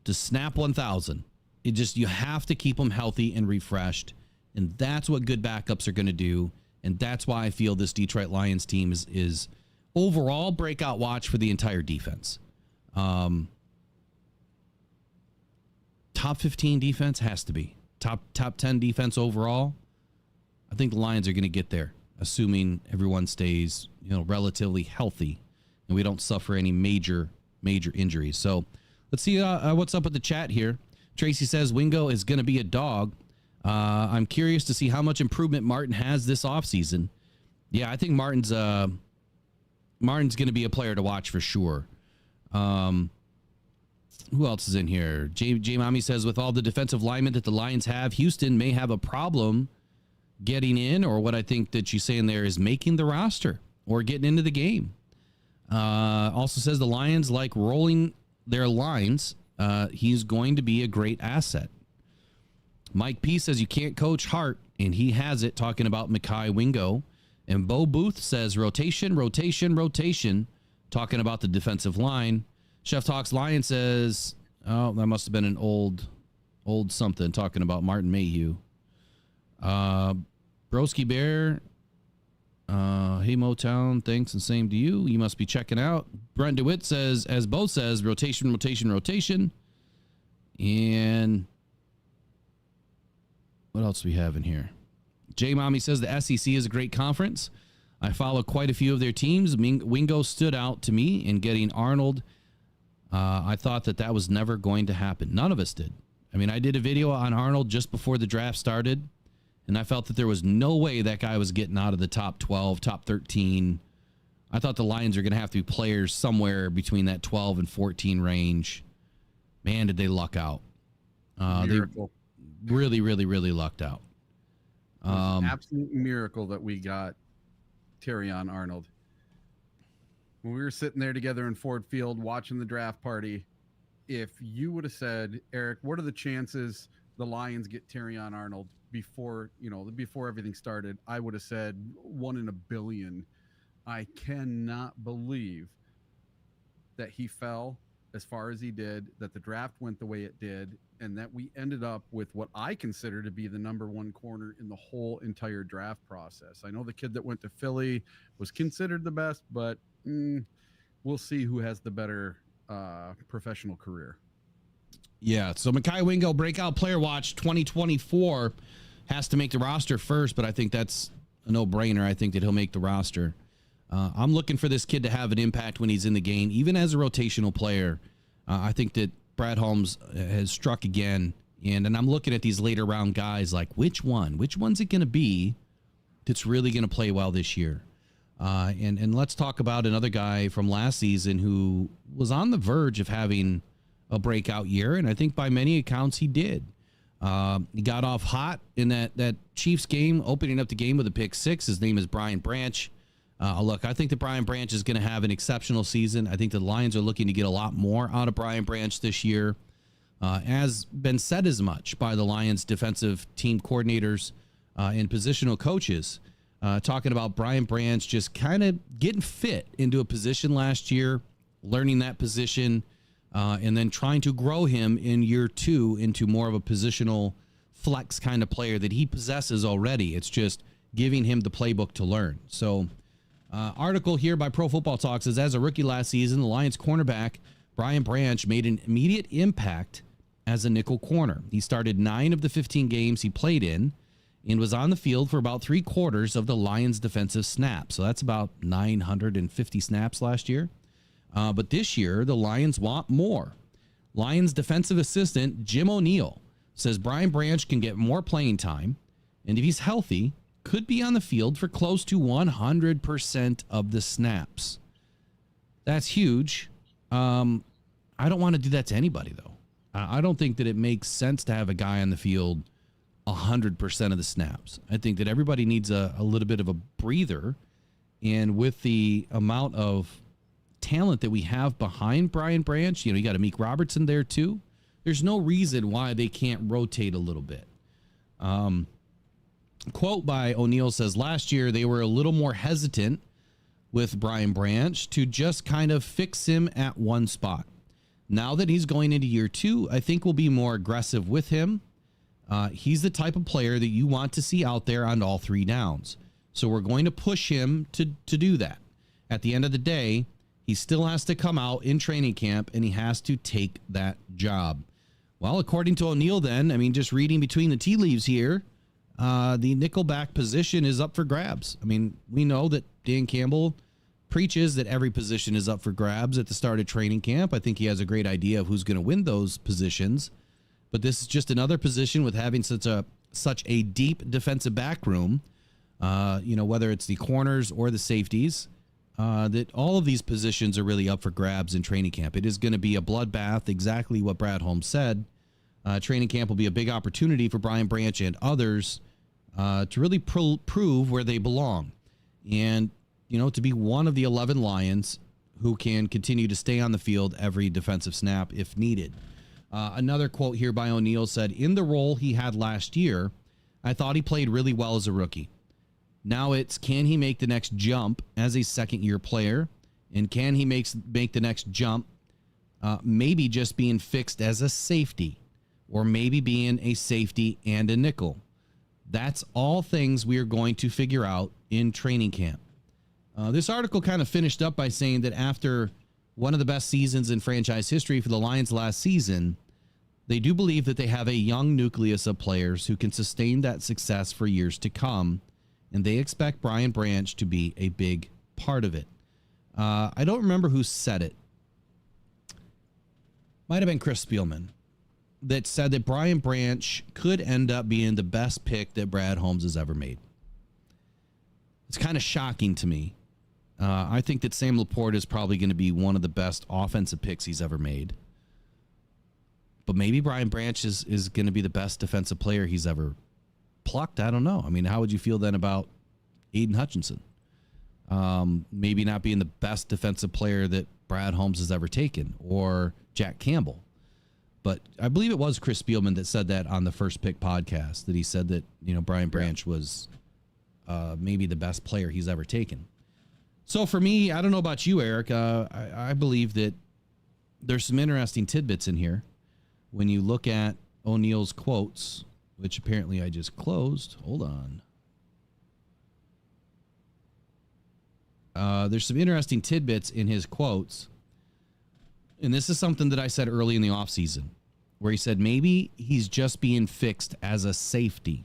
Speaker 1: to snap 1,000. You have to keep them healthy and refreshed. And that's what good backups are going to do. And that's why I feel this Detroit Lions team is overall breakout watch for the entire defense. Top 15 defense has to be. Top 10 defense overall. I think the Lions are going to get there, assuming everyone stays, relatively healthy and we don't suffer any major injuries. So let's see what's up with the chat here. Tracy says Wingo is going to be a dog. I'm curious to see how much improvement Martin has this offseason. Yeah, I think Martin's going to be a player to watch for sure. Who else is in here? J Mommy says, with all the defensive linemen that the Lions have, Houston may have a problem getting in, or what I think that she's saying there is making the roster or getting into the game. Also says the Lions like rolling their lines. He's going to be a great asset. Mike P says you can't coach Hart, and he has it, talking about Mekhi Wingo. And Bo Booth says rotation, talking about the defensive line. Chef Talks Lion says, oh, that must have been an old something, talking about Martin Mayhew. Broski Bear, hey Motown, thanks, and same to you. You must be checking out. Brent DeWitt says, as Bo says, rotation. And what else do we have in here? J Mommy says the SEC is a great conference. I follow quite a few of their teams. Wingo stood out to me in getting Arnold. I thought that was never going to happen. None of us did. I mean, I did a video on Arnold just before the draft started, and I felt that there was no way that guy was getting out of the top 12, top 13. I thought the Lions are going to have to be players somewhere between that 12 and 14 range. Man, did they luck out.
Speaker 2: Miracle.
Speaker 1: They really lucked out.
Speaker 2: An absolute miracle that we got Terrion Arnold. When we were sitting there together in Ford Field watching the draft party, if you would have said, Eric, what are the chances the Lions get Terrion Arnold before everything started, I would have said 1 in a billion. I cannot believe that he fell as far as he did, that the draft went the way it did, and that we ended up with what I consider to be the number 1 corner in the whole entire draft process. I know the kid that went to Philly was considered the best, but we'll see who has the better professional career.
Speaker 1: Yeah, so Mekhi Wingo, breakout player watch 2024, has to make the roster first, but I think that's a no-brainer. I think that he'll make the roster. I'm looking for this kid to have an impact when he's in the game, even as a rotational player. I think that Brad Holmes has struck again, and I'm looking at these later round guys like, which one's it going to be that's really going to play well this year? And let's talk about another guy from last season who was on the verge of having a breakout year, and I think by many accounts he did. He got off hot in that Chiefs game, opening up the game with a pick six. His name is Brian Branch. Look, I think that Brian Branch is going to have an exceptional season. I think the Lions are looking to get a lot more out of Brian Branch this year. As been said as much by the Lions defensive team coordinators and positional coaches, talking about Brian Branch just kind of getting fit into a position last year, learning that position, and then trying to grow him in year two into more of a positional flex kind of player that he possesses already. It's just giving him the playbook to learn. So, article here by Pro Football Talk says, as a rookie last season, the Lions cornerback Brian Branch made an immediate impact as a nickel corner. He started 9 of the 15 games he played in and was on the field for about 3/4 of the Lions' defensive snaps. So that's about 950 snaps last year. But this year, the Lions want more. Lions defensive assistant Jim O'Neill says Brian Branch can get more playing time, and if he's healthy, could be on the field for close to 100% of the snaps. That's huge. I don't want to do that to anybody, though. I don't think that it makes sense to have a guy on the field 100% of the snaps. I think that everybody needs a little bit of a breather. And with the amount of talent that we have behind Brian Branch, you got Amik Robertson there too. There's no reason why they can't rotate a little bit. Quote by O'Neill says, last year they were a little more hesitant with Brian Branch to just kind of fix him at one spot. Now that he's going into year two, I think we'll be more aggressive with him. He's the type of player that you want to see out there on all 3 downs. So we're going to push him to do that. At the end of the day, he still has to come out in training camp and he has to take that job. Well, according to O'Neill then, just reading between the tea leaves here, the nickelback position is up for grabs. We know that Dan Campbell preaches that every position is up for grabs at the start of training camp. I think he has a great idea of who's going to win those positions. But this is just another position with having such a deep defensive back room, whether it's the corners or the safeties, that all of these positions are really up for grabs in training camp. It is going to be a bloodbath, exactly what Brad Holmes said. Training camp will be a big opportunity for Brian Branch and others to really prove where they belong. And, to be one of the 11 Lions who can continue to stay on the field every defensive snap if needed. Another quote here by O'Neill said, in the role he had last year, I thought he played really well as a rookie. Now it's, can he make the next jump as a second-year player? And can he make the next jump maybe just being fixed as a safety? Or maybe being a safety and a nickel? That's all things we are going to figure out in training camp. This article kind of finished up by saying that after one of the best seasons in franchise history for the Lions last season, they do believe that they have a young nucleus of players who can sustain that success for years to come, and they expect Brian Branch to be a big part of it. I don't remember who said it. Might have been Chris Spielman, that said that Brian Branch could end up being the best pick that Brad Holmes has ever made. It's kind of shocking to me. I think that Sam Laporte is probably going to be one of the best offensive picks he's ever made. But maybe Brian Branch is going to be the best defensive player he's ever plucked. I don't know. How would you feel then about Aiden Hutchinson? Maybe not being the best defensive player that Brad Holmes has ever taken, or Jack Campbell. But I believe it was Chris Spielman that said that on the First Pick podcast, that he said that, Brian Branch was maybe the best player he's ever taken. So for me, I don't know about you, Eric. I believe that there's some interesting tidbits in here. When you look at O'Neill's quotes, which apparently I just closed. Hold on. There's some interesting tidbits in his quotes. And this is something that I said early in the offseason, where he said maybe he's just being fixed as a safety.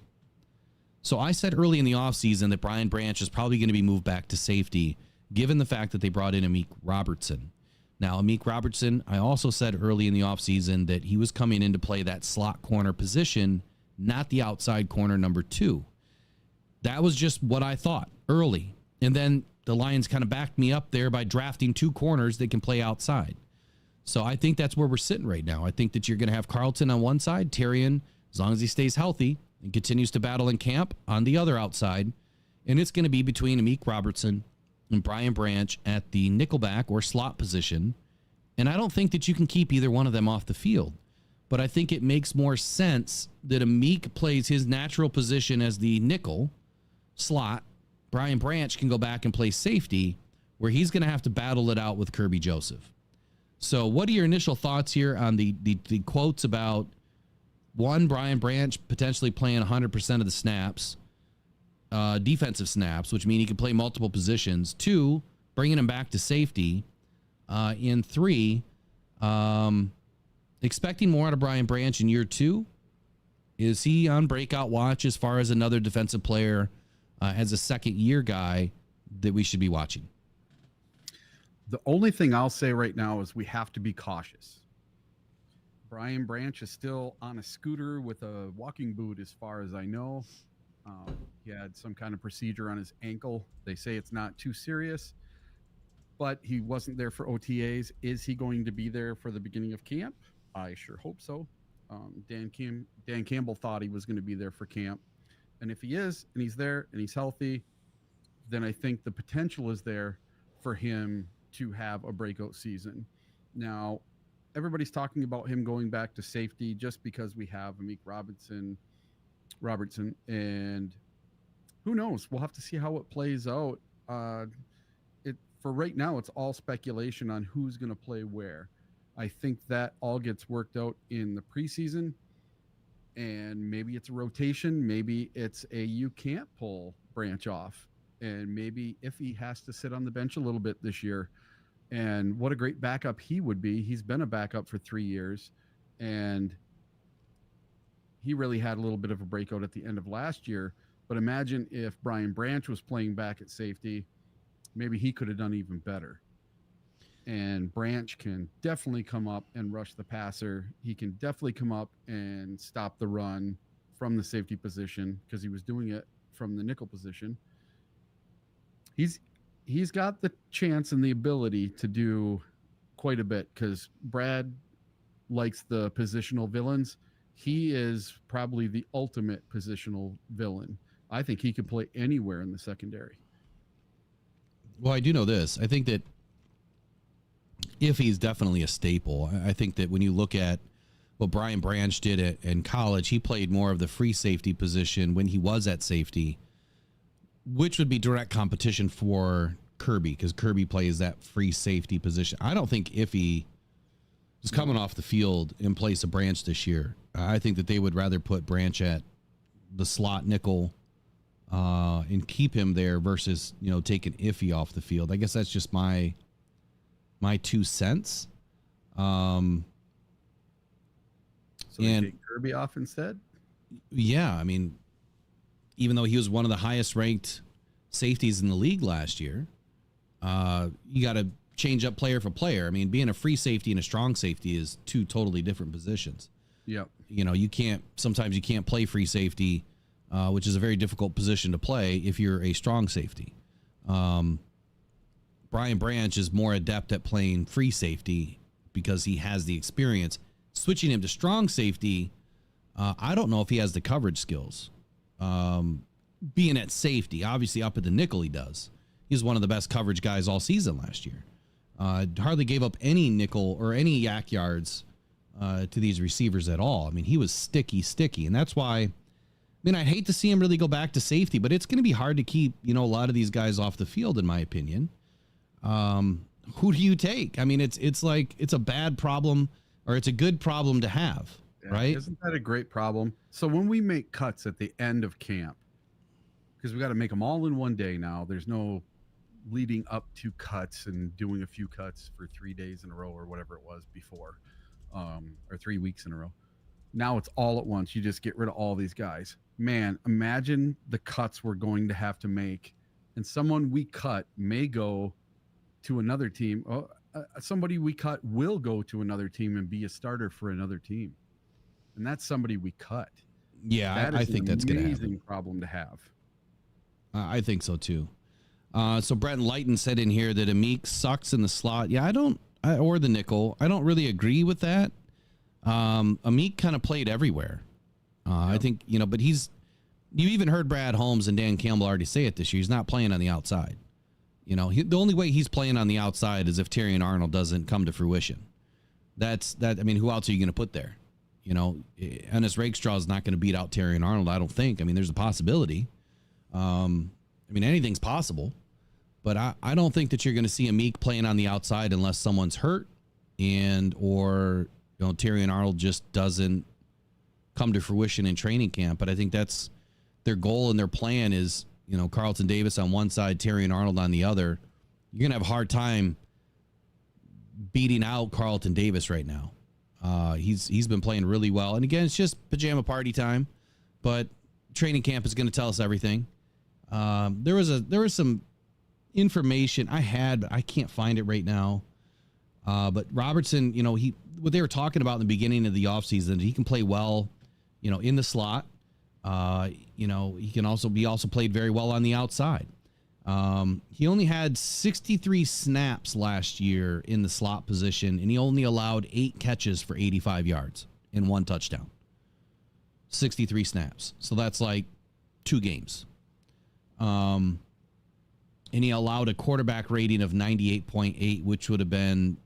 Speaker 1: So I said early in the offseason that Brian Branch is probably going to be moved back to safety, given the fact that they brought in Amik Robertson. Now, Amik Robertson, I also said early in the offseason that he was coming in to play that slot corner position, not the outside corner number 2. That was just what I thought early. And then the Lions kind of backed me up there by drafting 2 corners that can play outside. So I think that's where we're sitting right now. I think that you're going to have Carlton on one side, Terrian, as long as he stays healthy and continues to battle in camp, on the other outside. And it's going to be between Amik Robertson and Brian Branch at the nickelback or slot position. And I don't think that you can keep either one of them off the field. But I think it makes more sense that Amik plays his natural position as the nickel slot. Brian Branch can go back and play safety, where he's going to have to battle it out with Kirby Joseph. So what are your initial thoughts here on the quotes about, one, Brian Branch potentially playing 100% of the snaps, defensive snaps, which mean he can play multiple positions. 2, bringing him back to safety. And 3, expecting more out of Brian Branch in year 2. Is he on breakout watch as far as another defensive player as a second-year guy that we should be watching?
Speaker 2: The only thing I'll say right now is we have to be cautious. Brian Branch is still on a scooter with a walking boot, as far as I know. He had some kind of procedure on his ankle. They say it's not too serious, but he wasn't there for OTAs. Is he going to be there for the beginning of camp? I sure hope so. Dan Campbell thought he was going to be there for camp. And if he is, and he's there, and he's healthy, then I think the potential is there for him to have a breakout season. Now, everybody's talking about him going back to safety just because we have Amik Robertson, and who knows? We'll have to see how it plays out. For right now, it's all speculation on who's going to play where. I think that all gets worked out in the preseason, and maybe it's a rotation. Maybe it's you can't pull Branch off, and maybe if he has to sit on the bench a little bit this year. And what a great backup he would be. He's been a backup for 3 years, and he really had a little bit of a breakout at the end of last year. But imagine if Brian Branch was playing back at safety, maybe he could have done even better. And Branch can definitely come up and rush the passer. He can definitely come up and stop the run from the safety position, because he was doing it from the nickel position. He's got the chance and the ability to do quite a bit, because Brad likes the positional villains. He is probably the ultimate positional villain. I think he could play anywhere in the secondary.
Speaker 1: Well, I do know this. I think that if he's definitely a staple, I think that when you look at what Brian Branch did in college, he played more of the free safety position when he was at safety, which would be direct competition for Kirby, because Kirby plays that free safety position. I don't think Iffy is coming off the field in place of Branch this year. I think that they would rather put Branch at the slot nickel and keep him there versus, taking Iffy off the field. I guess that's just my 2 cents.
Speaker 2: So they take Kirby off instead?
Speaker 1: Yeah, I mean, even though he was one of the highest ranked safeties in the league last year, you got to change up player for player. I mean, being a free safety and a strong safety is 2 totally different positions.
Speaker 2: Yep.
Speaker 1: Sometimes you can't play free safety, which is a very difficult position to play if you're a strong safety. Brian Branch is more adept at playing free safety because he has the experience. Switching him to strong safety, I don't know if he has the coverage skills. Being at safety, obviously up at the nickel he does. He's one of the best coverage guys all season last year. Hardly gave up any nickel or any yak yards to these receivers at all. I mean, he was sticky. And that's why, I'd hate to see him really go back to safety, but it's going to be hard to keep, a lot of these guys off the field, in my opinion. Who do you take? I mean, it's like, it's a bad problem, or it's a good problem to have, right?
Speaker 2: Isn't that a great problem? So when we make cuts at the end of camp, because we got to make them all in one day now, there's no leading up to cuts and doing a few cuts for 3 days in a row or whatever it was before, or 3 weeks in a row. Now it's all at once. You just get rid of all these guys. man, imagine the cuts we're going to have to make, and someone we cut may go to another team. Somebody we cut will go to another team and be a starter for another team, and that's somebody we cut.
Speaker 1: Yeah,
Speaker 2: That
Speaker 1: I
Speaker 2: is
Speaker 1: think
Speaker 2: an
Speaker 1: that's going to happen.
Speaker 2: amazing problem to have.
Speaker 1: I think so too. So Brent Lighton said in here that Amik sucks in the slot. Yeah, or the nickel. I don't really agree with that. Amik kind of played everywhere. I think, but you even heard Brad Holmes and Dan Campbell already say it this year. He's not playing on the outside. The only way he's playing on the outside is if Terrion Arnold doesn't come to fruition. Who else are you going to put there? Ennis Rakestraw is not going to beat out Terrion Arnold, I don't think. There's a possibility. Anything's possible, but I don't think that you're going to see Amik playing on the outside unless someone's hurt or Terrion Arnold just doesn't come to fruition in training camp. But I think that's their goal and their plan is, Carlton Davis on one side, Terrion Arnold on the other. You're going to have a hard time beating out Carlton Davis right now. He's been playing really well. And again, it's just pajama party time, but training camp is going to tell us everything. There was some information I had, but I can't find it right now. But Robertson, what they were talking about in the beginning of the offseason, he can play well, in the slot. He can also played very well on the outside. He only had 63 snaps last year in the slot position, and he only allowed 8 catches for 85 yards and 1 touchdown. 63 snaps. So that's like 2 games. And he allowed a quarterback rating of 98.8, which would have been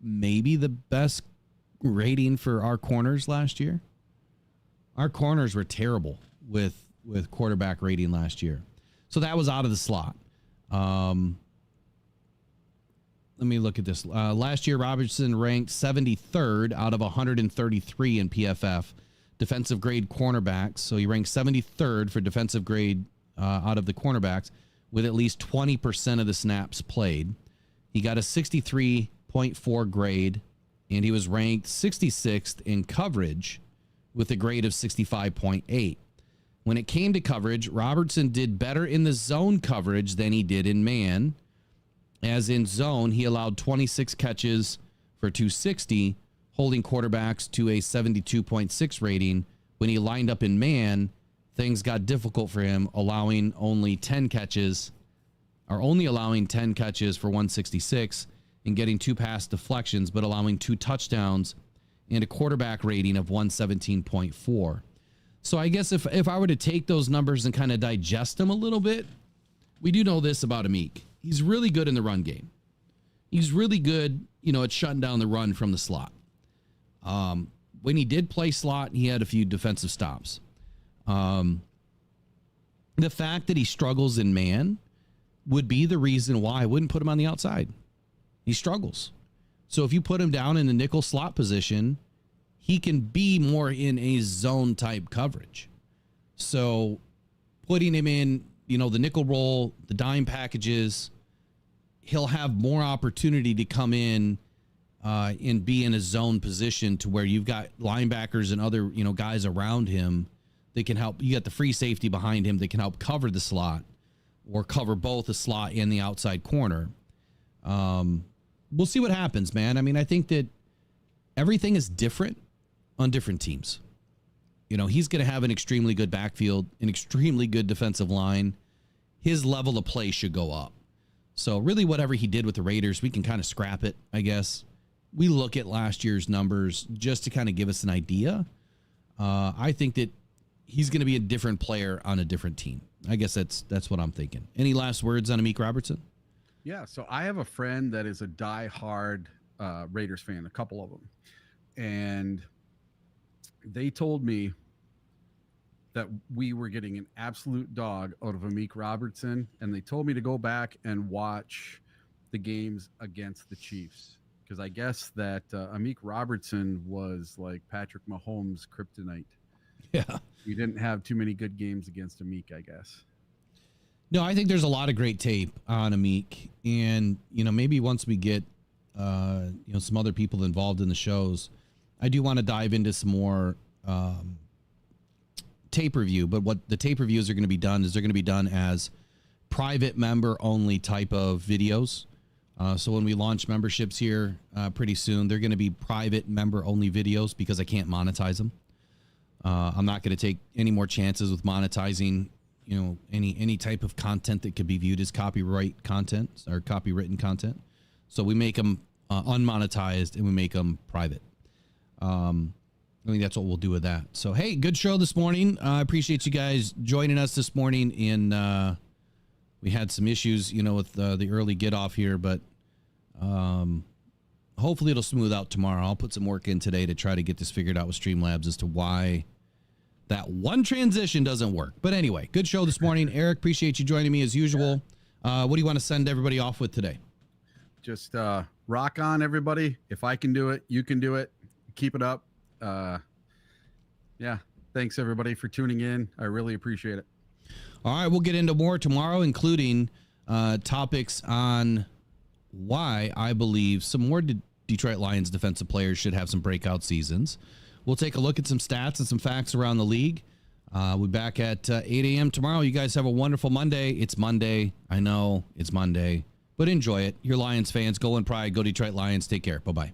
Speaker 1: maybe the best rating for our corners last year. Our corners were terrible with quarterback rating last year. So that was out of the slot. Let me look at this. Last year, Robertson ranked 73rd out of 133 in PFF defensive grade cornerbacks. So he ranked 73rd for defensive grade out of the cornerbacks with at least 20% of the snaps played. He got a 63.4 grade, and he was ranked 66th in coverage with a grade of 65.8. When it came to coverage, Robertson did better in the zone coverage than he did in man. As in zone, he allowed 26 catches for 260, holding quarterbacks to a 72.6 rating. When he lined up in man, things got difficult for him, allowing only 10 catches for 166 and getting 2 pass deflections, but allowing 2 touchdowns and a quarterback rating of 117.4. So I guess if I were to take those numbers and kind of digest them a little bit, we do know this about Amik. He's really good in the run game. He's really good, at shutting down the run from the slot. When he did play slot, he had a few defensive stops. The fact that he struggles in man would be the reason why I wouldn't put him on the outside. He struggles. So if you put him down in the nickel slot position, he can be more in a zone type coverage. So putting him in, the nickel roll, the dime packages, he'll have more opportunity to come in and be in a zone position to where you've got linebackers and other, guys around him that can help. You got the free safety behind him that can help cover the slot or cover both the slot and the outside corner. We'll see what happens, man. I think that everything is different on different teams. He's going to have an extremely good backfield, an extremely good defensive line. His level of play should go up. So really whatever he did with the Raiders, we can kind of scrap it, I guess. We look at last year's numbers just to kind of give us an idea. I think that he's going to be a different player on a different team. I guess that's what I'm thinking. Any last words on Amik Robertson?
Speaker 2: Yeah, so I have a friend that is a diehard Raiders fan, a couple of them. And they told me that we were getting an absolute dog out of Amik Robertson, and they told me to go back and watch the games against the Chiefs, because I guess that Amik Robertson was like Patrick Mahomes' kryptonite.
Speaker 1: Yeah.
Speaker 2: We didn't have too many good games against Amik, I guess.
Speaker 1: No, I think there's a lot of great tape on Amik, and maybe once we get some other people involved in the shows, I do want to dive into some more tape review, but what the tape reviews are going to be done is they're going to be done as private member only type of videos. So when we launch memberships here pretty soon, they're going to be private member only videos because I can't monetize them. I'm not going to take any more chances with monetizing, any type of content that could be viewed as copyright content or copywritten content. So we make them unmonetized and we make them private. I think that's what we'll do with that. So, hey, good show this morning. I appreciate you guys joining us this morning. We had some issues, with the early get off here, but hopefully it'll smooth out tomorrow. I'll put some work in today to try to get this figured out with Streamlabs as to why that one transition doesn't work. But anyway, good show this morning. Eric, appreciate you joining me as usual. What do you want to send everybody off with today?
Speaker 2: Just rock on, everybody. If I can do it, you can do it. Keep it up. Thanks everybody for tuning in. I really appreciate it.
Speaker 1: All right, we'll get into more tomorrow, including topics on why I believe some more Detroit Lions defensive players should have some breakout seasons. We'll take a look at some stats and some facts around the league. We'll be back at 8 a.m. tomorrow. You guys have a wonderful Monday. It's Monday. I know it's Monday, but enjoy it. You're Lions fans. Go in pride. Go Detroit Lions. Take care. Bye-bye.